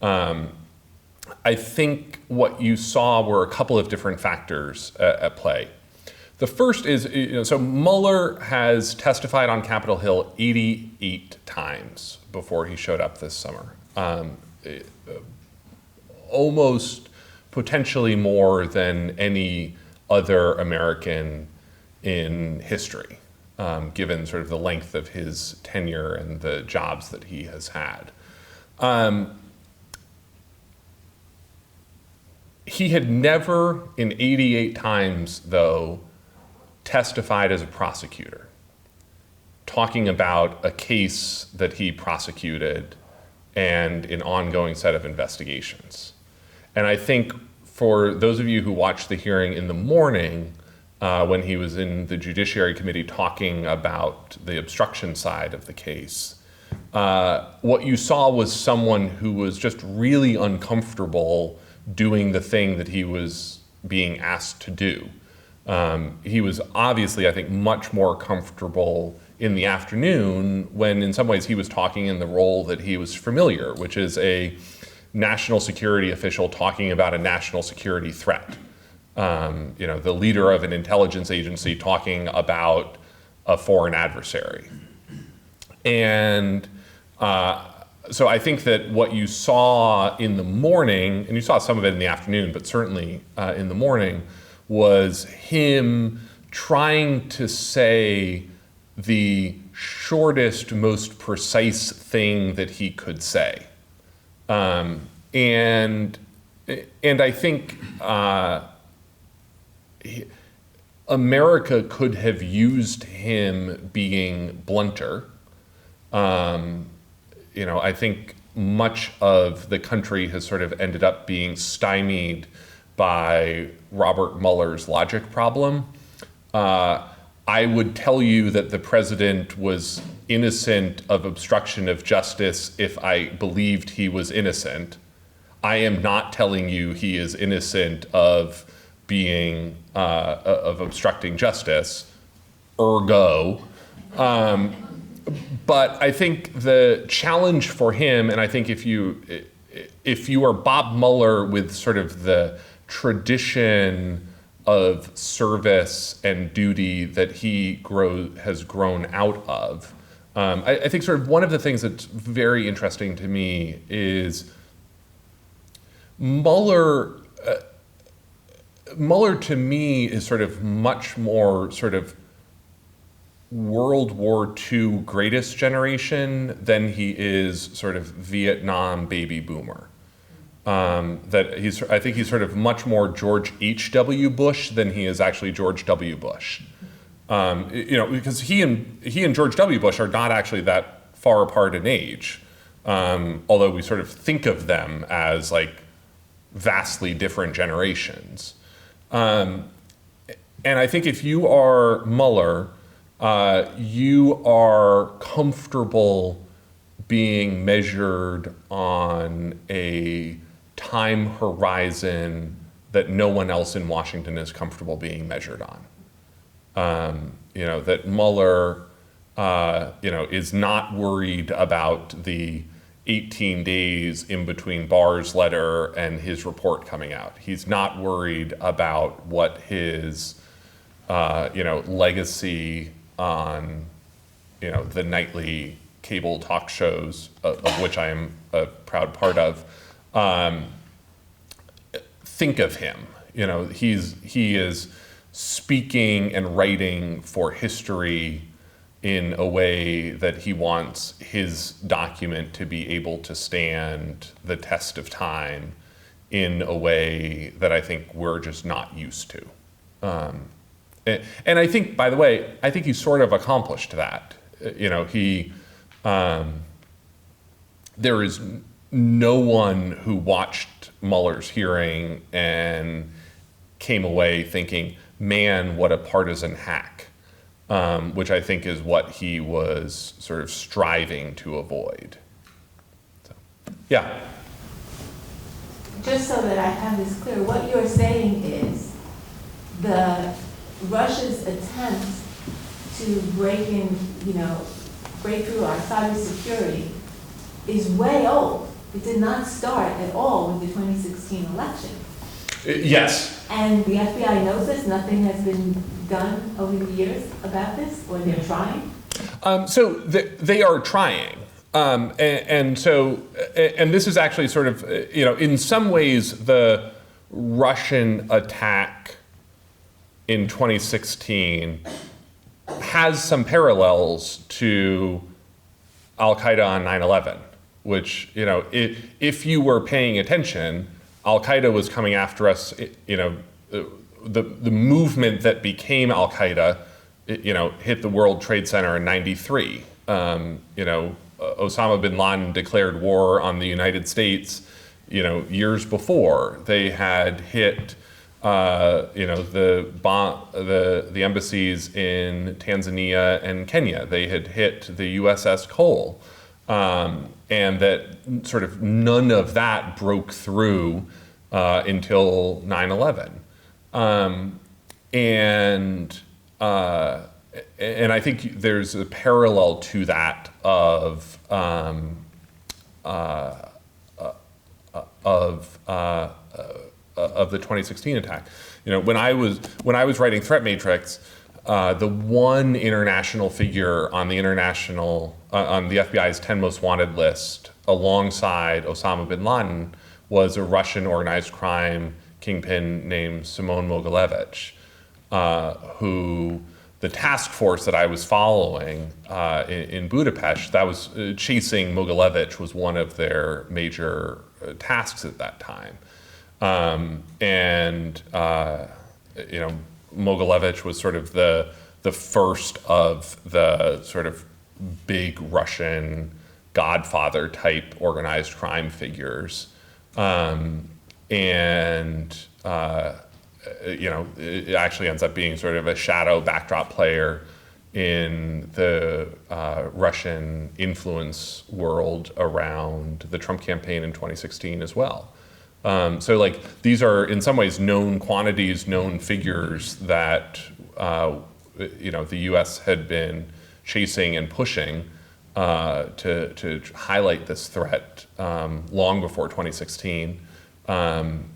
I think what you saw were a couple of different factors at play. The first is, so Mueller has testified on Capitol Hill 88 times before he showed up this summer. Almost potentially more than any other American in history, given sort of the length of his tenure and the jobs that he has had. He had never, in 88 times though, testified as a prosecutor, talking about a case that he prosecuted and an ongoing set of investigations. And I think for those of you who watched the hearing in the morning, when he was in the Judiciary Committee talking about the obstruction side of the case, what you saw was someone who was just really uncomfortable doing the thing that he was being asked to do. He was obviously, I think, much more comfortable in the afternoon when in some ways he was talking in the role that he was familiar, which is a national security official talking about a national security threat. The leader of an intelligence agency talking about a foreign adversary. And so I think that what you saw in the morning, and you saw some of it in the afternoon, but certainly in the morning, was him trying to say the shortest, most precise thing that he could say. And I think America could have used him being blunter. I think much of the country has sort of ended up being stymied by Robert Mueller's logic problem. I would tell you that the president was innocent of obstruction of justice if I believed he was innocent. I am not telling you he is innocent of being of obstructing justice, ergo. But I think the challenge for him, and I think if you are Bob Mueller with sort of the tradition of service and duty that he has grown out of, I think sort of one of the things that's very interesting to me is Mueller to me is sort of much more sort of World War II greatest generation than he is sort of Vietnam baby boomer. I think he's sort of much more George H.W. Bush than he is actually George W. Bush. Because he and George W. Bush are not actually that far apart in age, although we sort of think of them as like vastly different generations. And I think if you are Mueller, you are comfortable being measured on a time horizon that no one else in Washington is comfortable being measured on. That Mueller, is not worried about the 18 days in between Barr's letter and his report coming out. He's not worried about what his, legacy on, the nightly cable talk shows, of which I am a proud part of, think of him. He is speaking and writing for history in a way that he wants his document to be able to stand the test of time in a way that I think we're just not used to. And I think, by the way, I think he sort of accomplished that. There is no one who watched Mueller's hearing and came away thinking, man, what a partisan hack, which I think is what he was sort of striving to avoid. So, yeah. Just so that I have this clear, what you're saying is Russia's attempt to break through our cybersecurity is way old. It did not start at all with the 2016 election. Yes. And the FBI knows this. Nothing has been done over the years about this, or they're trying. So they are trying. And this is actually sort of, in some ways, the Russian attack in 2016 has some parallels to Al-Qaeda on 9/11, which, if you were paying attention, Al-Qaeda was coming after us, the movement that became Al-Qaeda, hit the World Trade Center in 93. Osama bin Laden declared war on the United States, years before. They had hit, the embassies in Tanzania and Kenya. They had hit the USS Cole. And that sort of none of that broke through until 9/11. And I think there's a parallel to that of the 2016 attack. When I was writing Threat Matrix, the one international figure on the FBI's 10 most wanted list, alongside Osama bin Laden, was a Russian organized crime kingpin named Simon Mogilevich, who the task force that I was following in Budapest, that was chasing Mogilevich, was one of their major tasks at that time. Mogilevich was sort of the first of the sort of big Russian Godfather type organized crime figures, and it actually ends up being sort of a shadow backdrop player in the Russian influence world around the Trump campaign in 2016 as well. So like these are in some ways known quantities, known figures that the U.S. had been chasing and pushing to highlight this threat long before 2016, and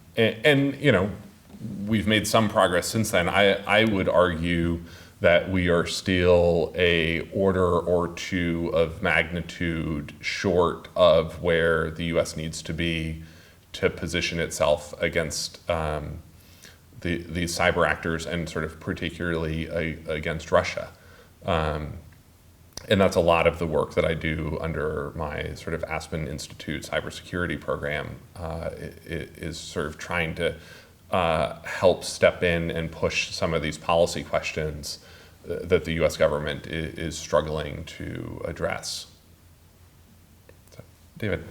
we've made some progress since then. I would argue that we are still a order or two of magnitude short of where the U.S. needs to be to position itself against these cyber actors, and sort of particularly against Russia. And that's a lot of the work that I do under my sort of Aspen Institute cybersecurity program, is sort of trying to help step in and push some of these policy questions that the U.S. government is struggling to address. So, David.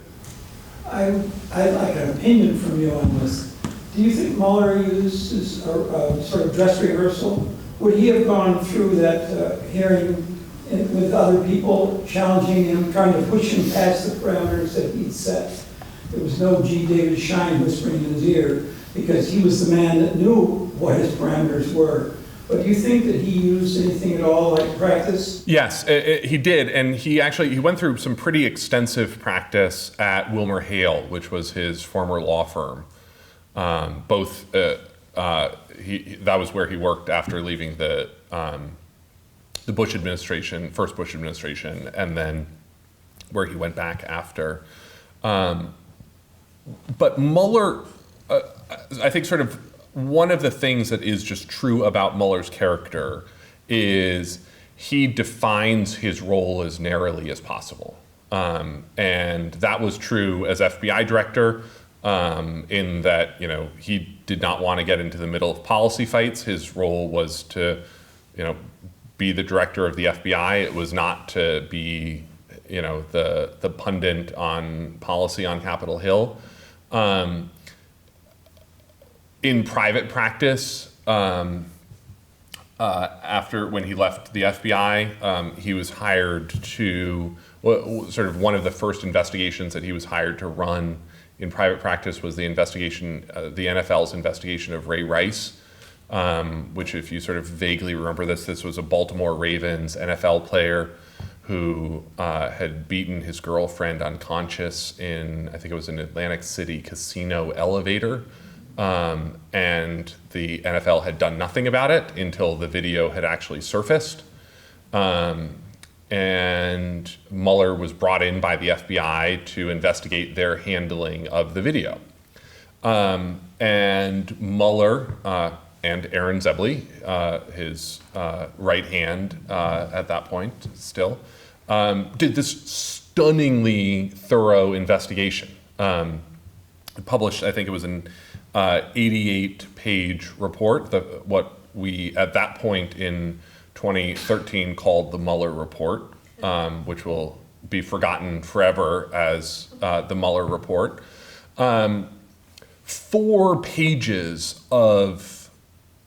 I'd like an opinion from you on this. Do you think Mueller uses a sort of dress rehearsal? Would he have gone through that hearing with other people, challenging him, trying to push him past the parameters that he'd set? There was no G. David Schein whispering in his ear, because he was the man that knew what his parameters were. But do you think that he used anything at all like practice? Yes, he did, and he went through some pretty extensive practice at WilmerHale, which was his former law firm. That was where he worked after leaving the Bush administration, first Bush administration, and then where he went back after. But Mueller, I think sort of one of the things that is just true about Mueller's character is he defines his role as narrowly as possible. And that was true as FBI director, in that, he did not want to get into the middle of policy fights. His role was to, be the director of the FBI. It was not to be, the pundit on policy on Capitol Hill. In private practice, after when he left the FBI, he was hired to, sort of one of the first investigations that he was hired to run in private practice was the investigation, the NFL's investigation of Ray Rice, which, if you sort of vaguely remember this was a Baltimore Ravens NFL player who had beaten his girlfriend unconscious in, I think it was an Atlantic City casino elevator. And the NFL had done nothing about it until the video had actually surfaced. And Mueller was brought in by the FBI to investigate their handling of the video. And Mueller and Aaron Zebley, his right hand at that point still, did this stunningly thorough investigation. Published, I think it was an 88-page report, what we at that point in 2013 called the Mueller Report, which will be forgotten forever as the Mueller Report. 4 pages of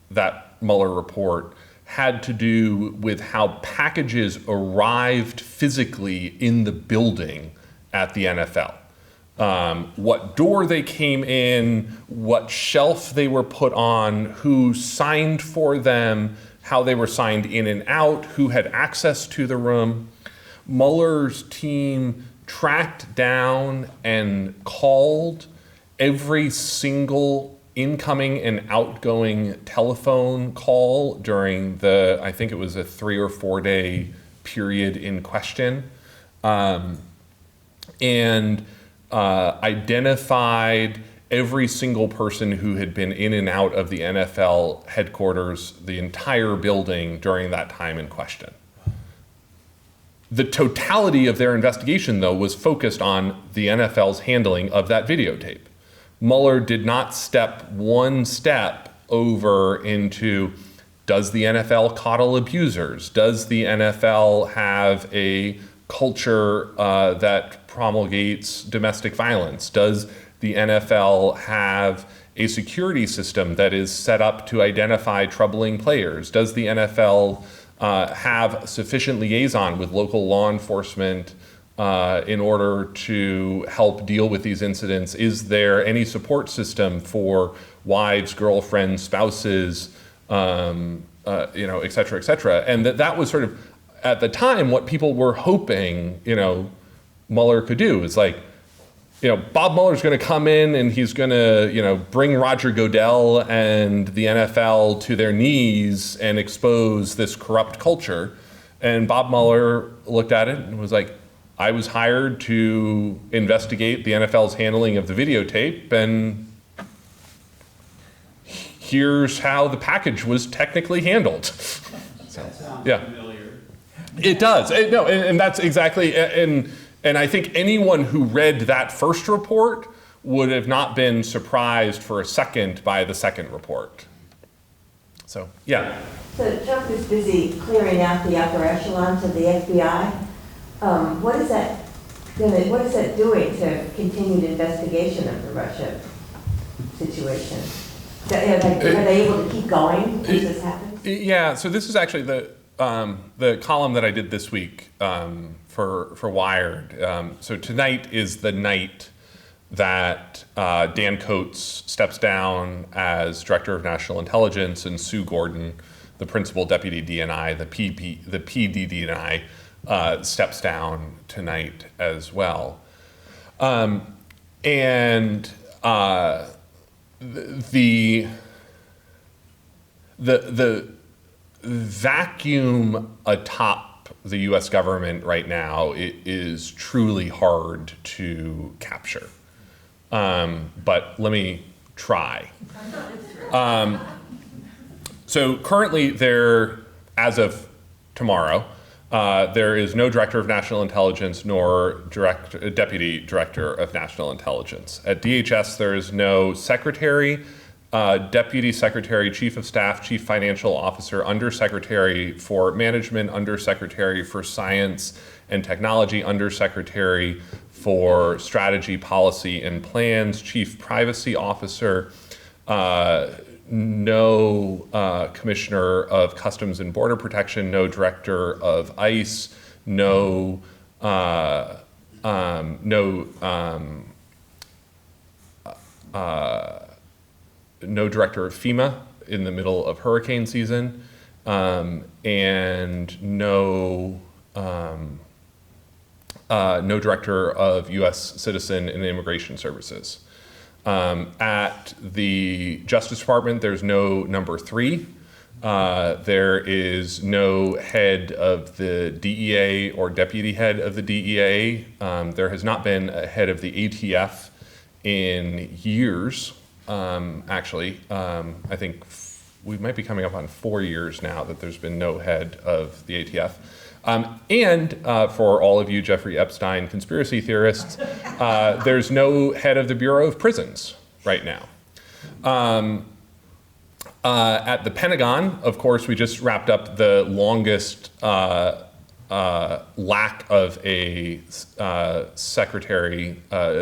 that Mueller Report had to do with how packages arrived physically in the building at the NFL. What door they came in, what shelf they were put on, who signed for them, how they were signed in and out, who had access to the room. Mueller's team tracked down and called every single incoming and outgoing telephone call during the, I think it was a 3 or 4 day period in question, and identified every single person who had been in and out of the NFL headquarters, the entire building during that time in question. The totality of their investigation, though, was focused on the NFL's handling of that videotape. Mueller did not step one step over into, does the NFL coddle abusers? Does the NFL have a culture that promulgates domestic violence? Does the NFL have a security system that is set up to identify troubling players? Does the NFL have sufficient liaison with local law enforcement in order to help deal with these incidents? Is there any support system for wives, girlfriends, spouses, et cetera, et cetera? And that was sort of, at the time, what people were hoping, Mueller could do. Is like, Bob Mueller's going to come in and he's going to, bring Roger Goodell and the NFL to their knees and expose this corrupt culture. And Bob Mueller looked at it and was like, I was hired to investigate the NFL's handling of the videotape, and here's how the package was technically handled. That sounds Yeah. familiar. It does. And that's exactly, and I think anyone who read that first report would have not been surprised for a second by the second report. So, yeah. So Trump is busy clearing out the upper echelons of the FBI. What is that doing to continued investigation of the Russia situation? Are they able to keep going as this happens? Yeah, so this is actually the column that I did this week for Wired. So tonight is the night that Dan Coates steps down as Director of National Intelligence, and Sue Gordon, the Principal Deputy DNI, the PD DNI, steps down tonight as well. And the vacuum atop the U.S. government right now is truly hard to capture. But let me try. So currently there, as of tomorrow, there is no Director of National Intelligence nor Deputy Director of National Intelligence. At DHS, there is no Secretary, Deputy Secretary, Chief of Staff, Chief Financial Officer, Undersecretary for Management, Undersecretary for Science and Technology, Undersecretary for Strategy, Policy, and Plans, Chief Privacy Officer, no Commissioner of Customs and Border Protection, no Director of ICE, no Director of FEMA in the middle of hurricane season, and no Director of U.S. Citizen and Immigration Services. At the Justice Department, there's no number 3. There is no head of the DEA or deputy head of the DEA. There has not been a head of the ATF in years, actually. I think we might be coming up on 4 years now that there's been no head of the ATF. And for all of you Jeffrey Epstein conspiracy theorists, there's no head of the Bureau of Prisons right now. At the Pentagon, of course, we just wrapped up the longest lack of a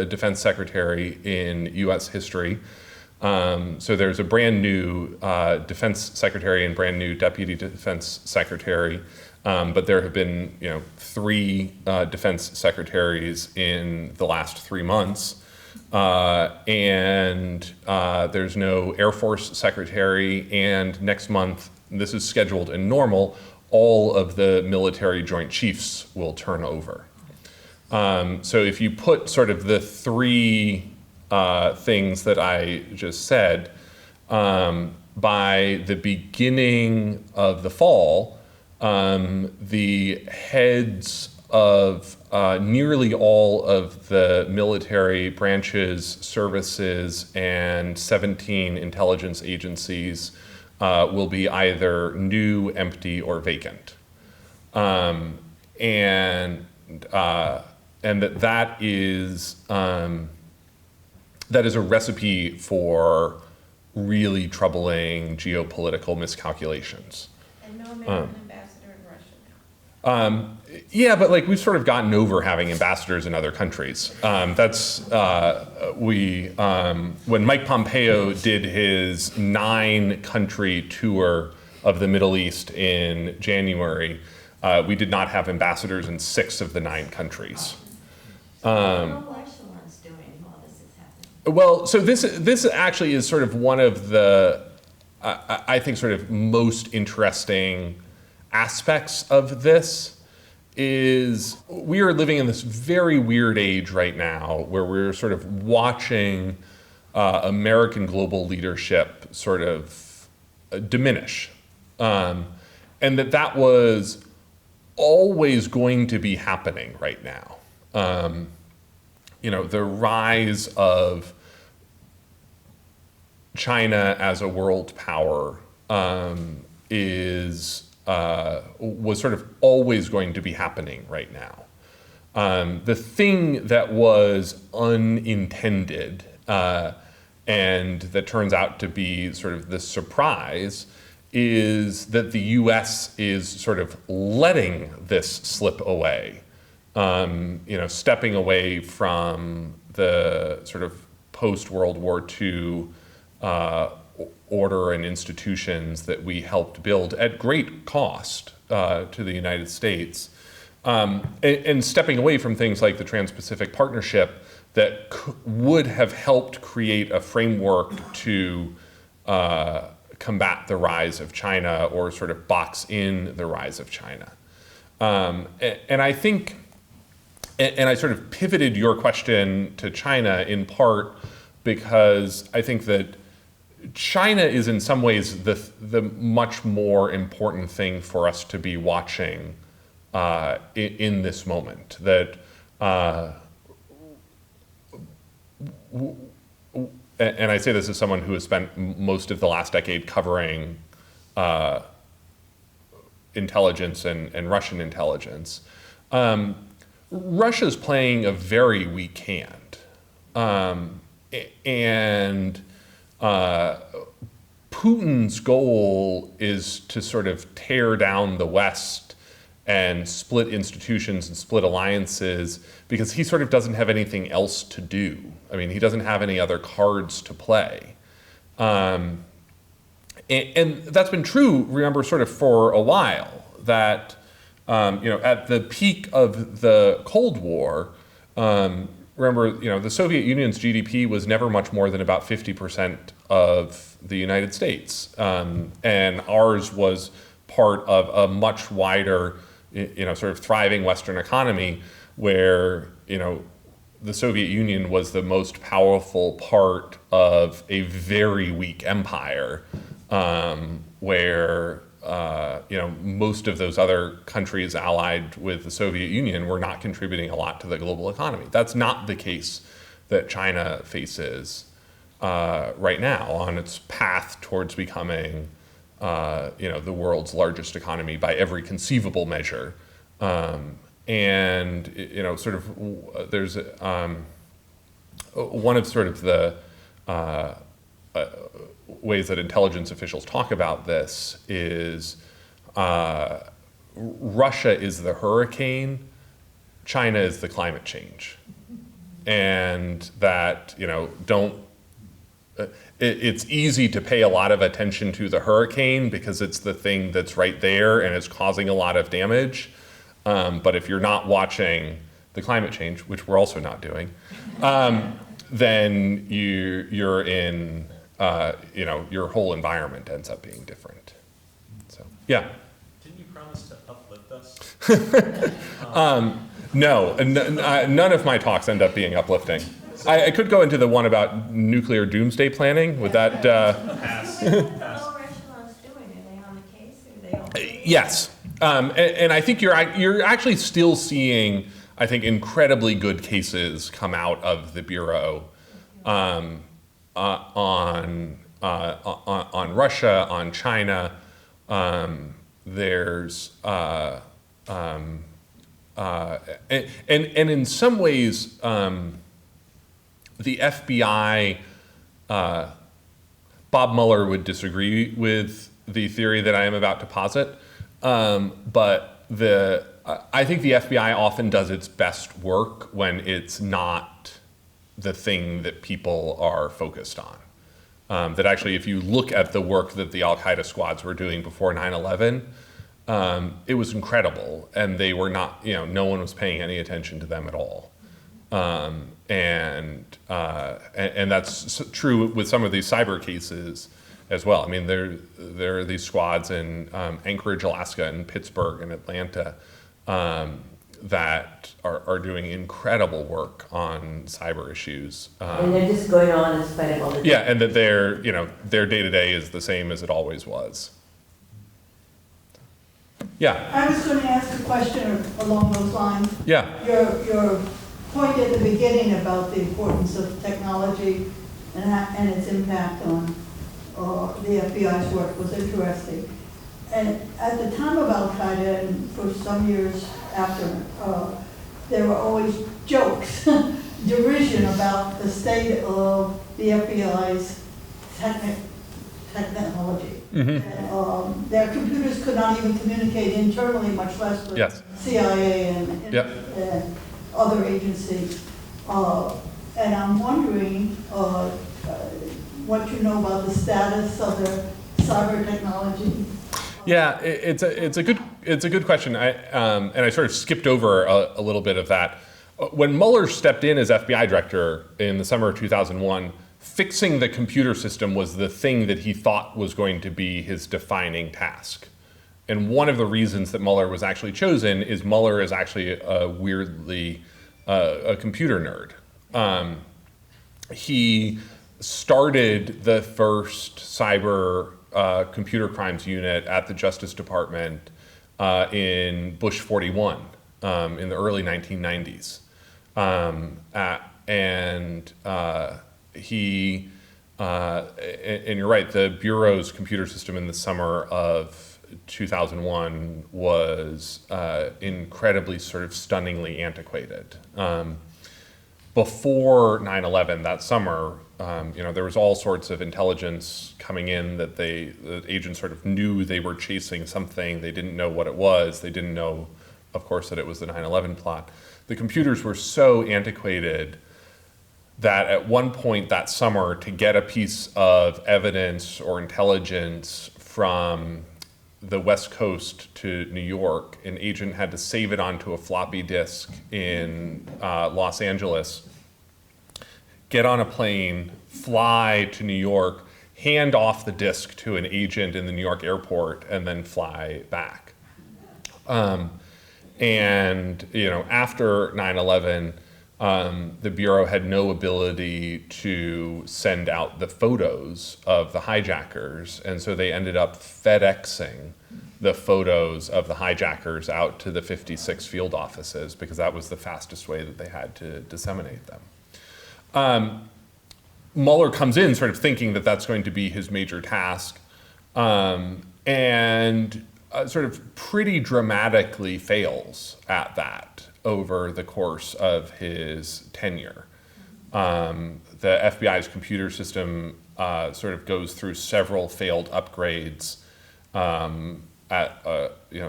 defense secretary in U.S. history. So there's a brand new defense secretary and brand new deputy defense secretary. But there have been, 3 defense secretaries in the last 3 months, and there's no Air Force secretary. And next month, this is scheduled and normal, all of the military Joint Chiefs will turn over. So if you put sort of the 3 things that I just said, by the beginning of the fall, the heads of nearly all of the military branches, services, and 17 intelligence agencies will be either new, empty, or vacant. And that is a recipe for really troubling geopolitical miscalculations. And no American ambassador in Russia now. Yeah, but like we've sort of gotten over having ambassadors in other countries. When Mike Pompeo did his 9-country tour of the Middle East in January, we did not have ambassadors in 6 of the 9 countries. What are Echelon's doing while this is happening? Well, so this actually is sort of one of the, I think, sort of most interesting aspects of this. Is we are living in this very weird age right now where we're sort of watching American global leadership sort of diminish. And that was always going to be happening right now. The rise of China as a world power was sort of always going to be happening right now. The thing that was unintended and that turns out to be sort of the surprise is that the US is sort of letting this slip away, stepping away from the sort of post-World War II order and institutions that we helped build at great cost to the United States, and stepping away from things like the Trans-Pacific Partnership that would have helped create a framework to combat the rise of China or sort of box in the rise of China. And I think, and I sort of pivoted your question to China in part because I think that China is in some ways the much more important thing for us to be watching in this moment. That, and I say this as someone who has spent most of the last decade covering intelligence and Russian intelligence. Russia's playing a very weak hand. And Putin's goal is to sort of tear down the West and split institutions and split alliances because he sort of doesn't have anything else to do. I mean, he doesn't have any other cards to play. And that's been true, remember, sort of for a while, that, at the peak of the Cold War, remember, the Soviet Union's GDP was never much more than about 50% of the United States. And ours was part of a much wider, sort of thriving Western economy where, the Soviet Union was the most powerful part of a very weak empire, where, most of those other countries allied with the Soviet Union were not contributing a lot to the global economy. That's not the case that China faces right now on its path towards becoming, the world's largest economy by every conceivable measure. And sort of there's one of sort of the ways that intelligence officials talk about this is Russia is the hurricane, China is the climate change. And that, it's easy to pay a lot of attention to the hurricane because it's the thing that's right there and it's causing a lot of damage. But if you're not watching the climate change, which we're also not doing, then you're in, your whole environment ends up being different. So, yeah. Didn't you promise to uplift us? No, none of my talks end up being uplifting. I could go into the one about nuclear doomsday planning. Would that? Pass. What are Echelon's doing? Are they on the case or are they all? Yes, and I think you're actually still seeing, I think, incredibly good cases come out of the Bureau on Russia, on China. There's and in some ways, the FBI, Bob Mueller would disagree with the theory that I am about to posit, but I think the FBI often does its best work when it's not the thing that people are focused on. That actually, if you look at the work that the Al-Qaeda squads were doing before 9/11, it was incredible, and they were not, no one was paying any attention to them at all. And that's true with some of these cyber cases as well. I mean, there are these squads in Anchorage, Alaska, and Pittsburgh and Atlanta that are doing incredible work on cyber issues. And they're just going on in spite of all the. Yeah, and that their day-to-day is the same as it always was. Yeah. I was going to ask a question along those lines. Yeah. Your point at the beginning about the importance of technology and its impact on the FBI's work was interesting. And at the time of Al-Qaeda, and for some years after, there were always jokes, derision about the state of the FBI's technology. And, their computers could not even communicate internally, much less with Yes. CIA and other agencies. And I'm wondering what you know about the status of their cyber technology. Yeah, it's a good question. And I sort of skipped over a little bit of that. When Mueller stepped in as FBI director in the summer of 2001, fixing the computer system was the thing that he thought was going to be his defining task. And one of the reasons that Mueller was actually chosen is Mueller is actually weirdly a computer nerd. He started the first cyber computer crimes unit at the Justice Department in Bush 41 in the early 1990s. And you're right, the Bureau's computer system in the summer of 2001 was incredibly sort of stunningly antiquated. Before 9/11 that summer, there was all sorts of intelligence coming in that the agents sort of knew they were chasing something. They didn't know what it was. They didn't know, of course, that it was the 9/11 plot. The computers were so antiquated that at one point that summer, to get a piece of evidence or intelligence from the West Coast to New York, an agent had to save it onto a floppy disk in Los Angeles, get on a plane, fly to New York, hand off the disk to an agent in the New York airport, and then fly back. After 9/11, the Bureau had no ability to send out the photos of the hijackers, and so they ended up FedExing the photos of the hijackers out to the 56 field offices because that was the fastest way that they had to disseminate them. Mueller comes in sort of thinking that that's going to be his major task, and sort of pretty dramatically fails at that over the course of his tenure. The FBI's computer system sort of goes through several failed upgrades,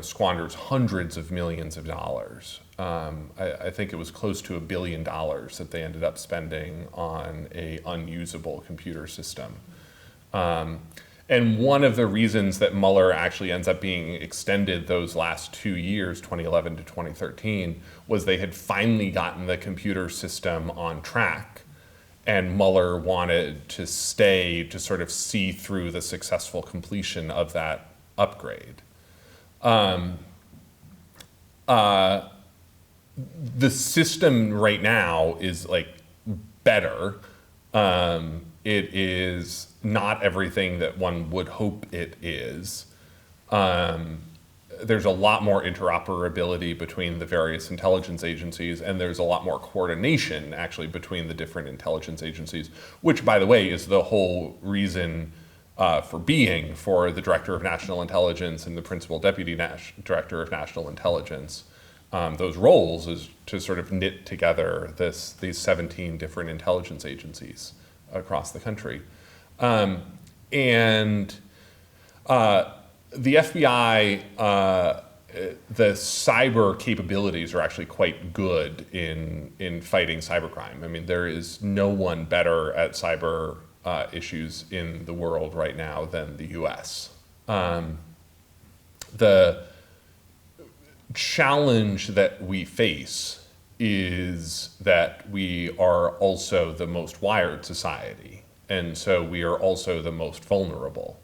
squanders hundreds of millions of dollars. I think it was close to $1 billion that they ended up spending on a unusable computer system. And one of the reasons that Mueller actually ends up being extended those last 2 years, 2011 to 2013, was they had finally gotten the computer system on track, and Mueller wanted to stay to sort of see through the successful completion of that upgrade. The system right now is like better. It is not everything that one would hope it is. There's a lot more interoperability between the various intelligence agencies, and there's a lot more coordination actually between the different intelligence agencies, which, by the way, is the whole reason for being for the Director of National Intelligence and the Principal Deputy Director of National Intelligence. Those roles is to sort of knit together these 17 different intelligence agencies across the country. And the FBI, the cyber capabilities are actually quite good in fighting cybercrime. I mean, there is no one better at cyber issues in the world right now than the US. The challenge that we face is that we are also the most wired society, and so we are also the most vulnerable.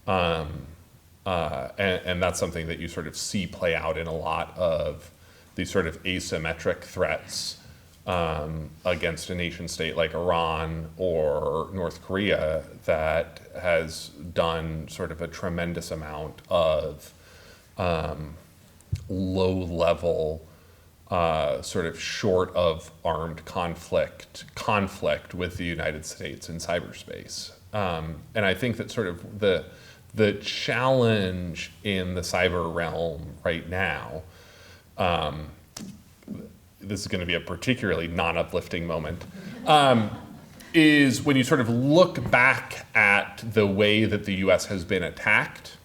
And that's something that you sort of see play out in a lot of these sort of asymmetric threats against a nation state like Iran or North Korea that has done sort of a tremendous amount of low-level, sort of short of armed conflict with the United States in cyberspace. And I think that sort of the challenge in the cyber realm right now, this is going to be a particularly non-uplifting moment, is when you sort of look back at the way that the US has been attacked,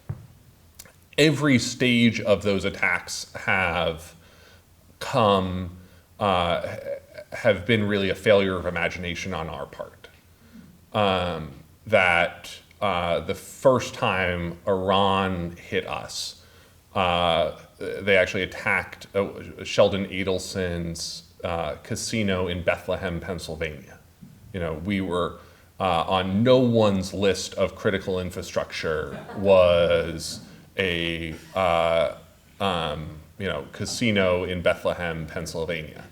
every stage of those attacks have been really a failure of imagination on our part. The first time Iran hit us, they actually attacked Sheldon Adelson's casino in Bethlehem, Pennsylvania. You know, we were on no one's list of critical infrastructure was a casino in Bethlehem, Pennsylvania.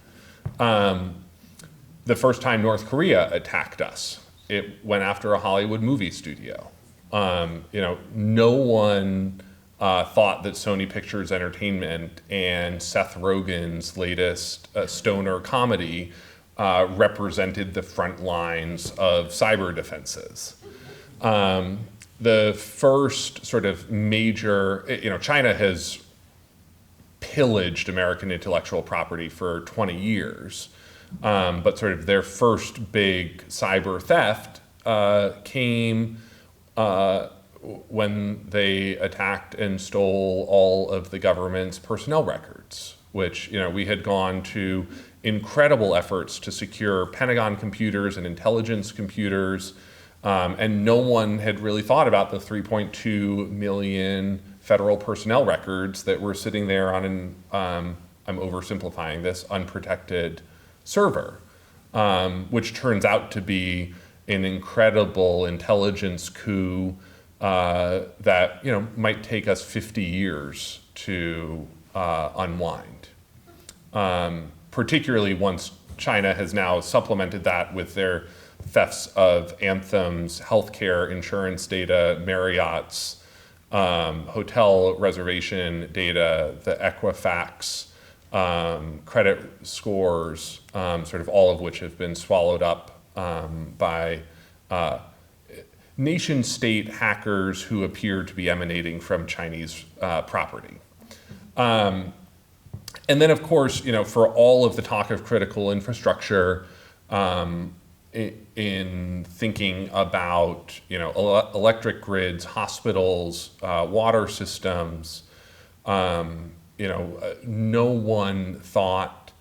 The first time North Korea attacked us, it went after a Hollywood movie studio. No one thought that Sony Pictures Entertainment and Seth Rogen's latest stoner comedy represented the front lines of cyber defenses. The first sort of major, China has pillaged American intellectual property for 20 years. But sort of their first big cyber theft came when they attacked and stole all of the government's personnel records, which, we had gone to incredible efforts to secure Pentagon computers and intelligence computers, and no one had really thought about the 3.2 million federal personnel records that were sitting there on an, I'm oversimplifying this, unprotected server, which turns out to be an incredible intelligence coup that might take us 50 years to unwind. Particularly once China has now supplemented that with their thefts of Anthem's healthcare insurance data, Marriott's hotel reservation data, the Equifax credit scores, sort of all of which have been swallowed up by nation-state hackers who appear to be emanating from Chinese property. And then, of course, for all of the talk of critical infrastructure, in thinking about, electric grids, hospitals, water systems, no one thought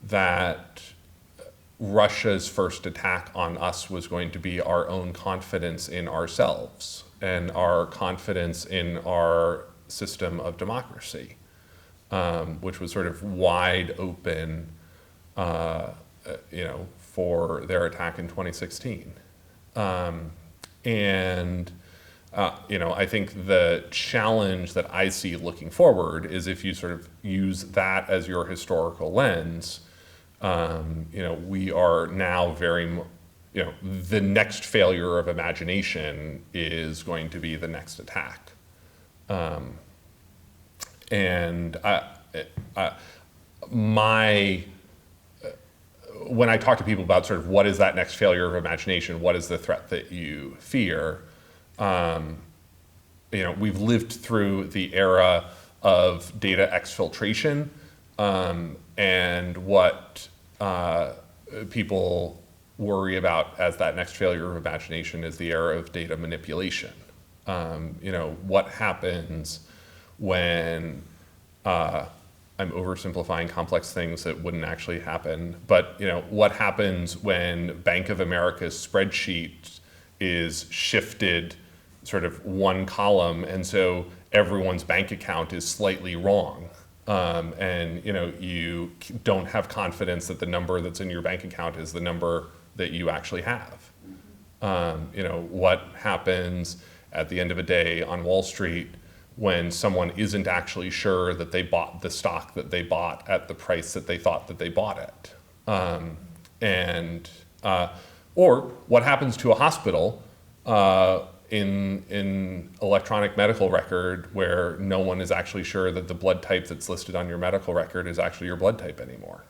that Russia's first attack on us was going to be our own confidence in ourselves and our confidence in our system of democracy, which was sort of wide open, for their attack in 2016. I think the challenge that I see looking forward is if you sort of use that as your historical lens, we are now the next failure of imagination is going to be the next attack. When I talk to people about sort of what is that next failure of imagination, what is the threat that you fear, we've lived through the era of data exfiltration, and what people worry about as that next failure of imagination is the era of data manipulation. What happens when I'm oversimplifying complex things that wouldn't actually happen, but what happens when Bank of America's spreadsheet is shifted sort of one column, and so everyone's bank account is slightly wrong, and you don't have confidence that the number that's in your bank account is the number that you actually have. What happens at the end of a day on Wall Street when someone isn't actually sure that they bought the stock that they bought at the price that they thought that they bought it. Or what happens to a hospital in electronic medical record where no one is actually sure that the blood type that's listed on your medical record is actually your blood type anymore.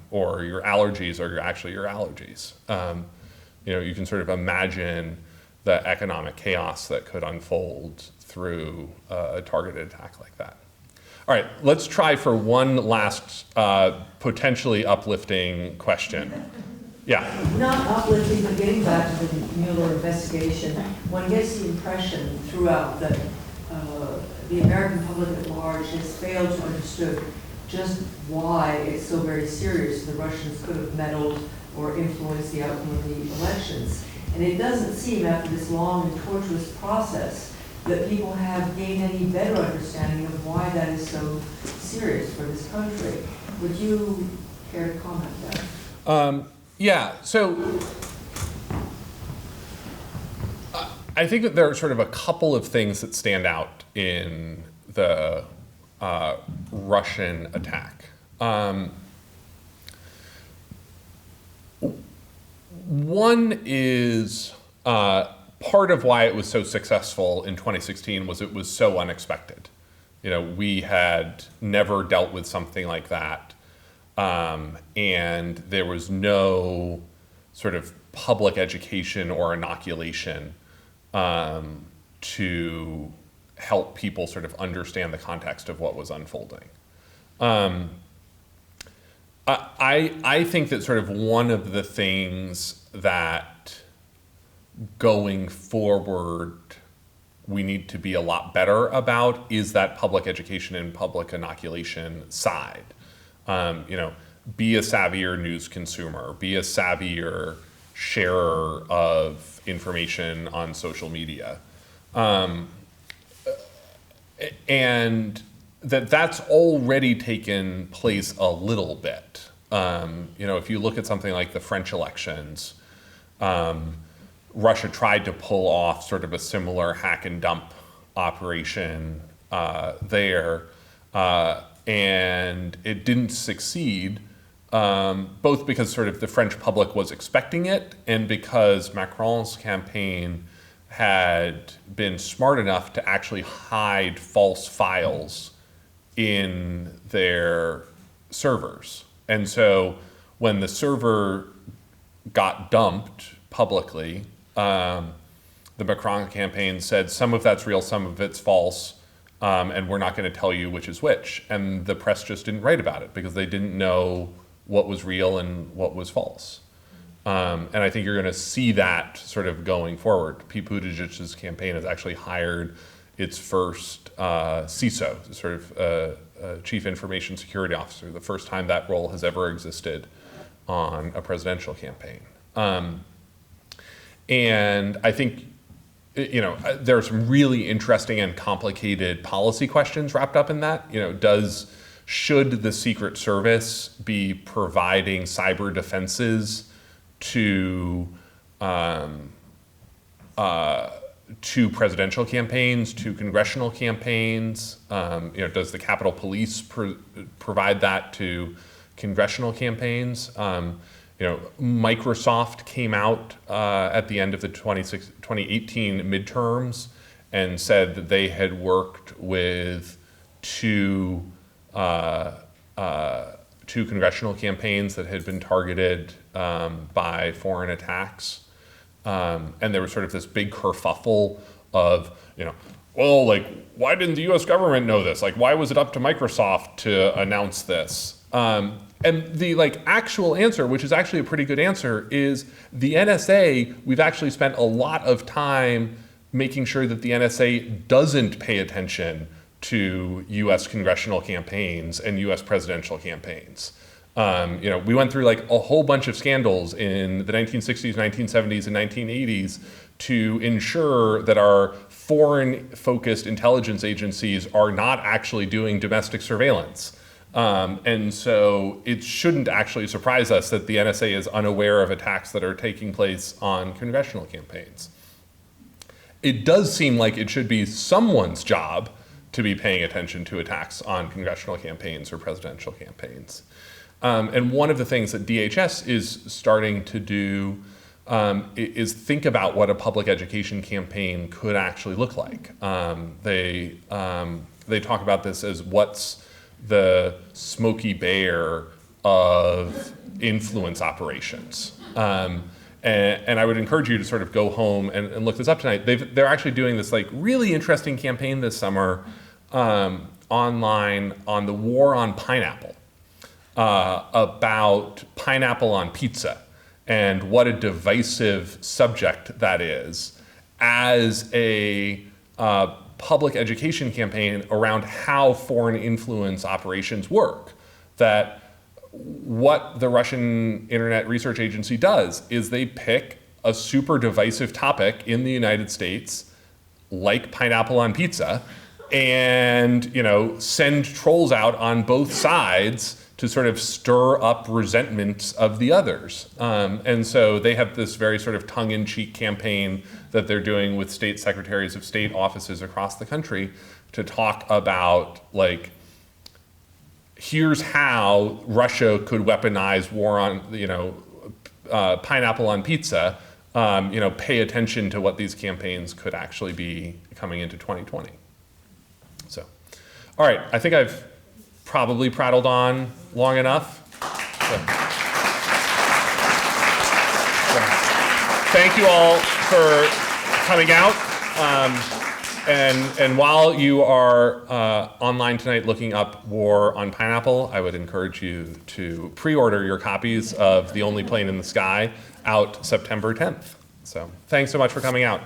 Or your allergies are actually your allergies. You can sort of imagine the economic chaos that could unfold through a targeted attack like that. All right, let's try for one last potentially uplifting question. Yeah. Not uplifting, but getting back to the Mueller investigation, one gets the impression throughout that the American public at large has failed to understand just why it's so very serious the Russians could have meddled or influenced the outcome of the elections. And it doesn't seem, after this long and tortuous process, that people have gained any better understanding of why that is so serious for this country. Would you care to comment there? Yeah, so I think that there are sort of a couple of things that stand out in the Russian attack. One is part of why it was so successful in 2016 was it was so unexpected. We had never dealt with something like that. And there was no sort of public education or inoculation to help people sort of understand the context of what was unfolding. I think that sort of one of the things that going forward we need to be a lot better about is that public education and public inoculation side. Be a savvier news consumer, be a savvier sharer of information on social media. And that's already taken place a little bit. If you look at something like the French elections, Russia tried to pull off sort of a similar hack and dump operation there. And it didn't succeed, both because sort of the French public was expecting it and because Macron's campaign had been smart enough to actually hide false files in their servers. And so when the server got dumped publicly, the Macron campaign said some of that's real, some of it's false, and we're not going to tell you which is which. And the press just didn't write about it because they didn't know what was real and what was false. And I think you're going to see that sort of going forward. Pete Buttigieg's campaign has actually hired its first CISO, sort of Chief Information Security Officer, the first time that role has ever existed on a presidential campaign. And I think there are some really interesting and complicated policy questions wrapped up in that. Should the Secret Service be providing cyber defenses to presidential campaigns, to congressional campaigns? Does the Capitol Police provide that to congressional campaigns? Microsoft came out at the end of the 2018 midterms and said that they had worked with two congressional campaigns that had been targeted by foreign attacks. And there was sort of this big kerfuffle of, why didn't the US government know this? Why was it up to Microsoft to announce this? And the actual answer, which is actually a pretty good answer, is the NSA, we've actually spent a lot of time making sure that the NSA doesn't pay attention to US congressional campaigns and US presidential campaigns. We went through a whole bunch of scandals in the 1960s, 1970s, and 1980s to ensure that our foreign-focused intelligence agencies are not actually doing domestic surveillance. And so it shouldn't actually surprise us that the NSA is unaware of attacks that are taking place on congressional campaigns. It does seem like it should be someone's job to be paying attention to attacks on congressional campaigns or presidential campaigns. And one of the things that DHS is starting to do is think about what a public education campaign could actually look like. They talk about this as what's the Smokey Bear of influence operations. And I would encourage you to sort of go home and look this up tonight. They're actually doing this really interesting campaign this summer online on the war on pineapple, about pineapple on pizza and what a divisive subject that is as a public education campaign around how foreign influence operations work. That what the Russian Internet Research Agency does is they pick a super divisive topic in the United States, like pineapple on pizza, and send trolls out on both sides to sort of stir up resentment of the others. And so they have this very sort of tongue-in-cheek campaign that they're doing with state secretaries of state offices across the country to talk about here's how Russia could weaponize war on, pineapple on pizza. Pay attention to what these campaigns could actually be coming into 2020. So, all right, I think I've probably prattled on long enough. So, thank you all for coming out. And while you are online tonight looking up War on Pineapple, I would encourage you to pre-order your copies of The Only Plane in the Sky out September 10th. So thanks so much for coming out.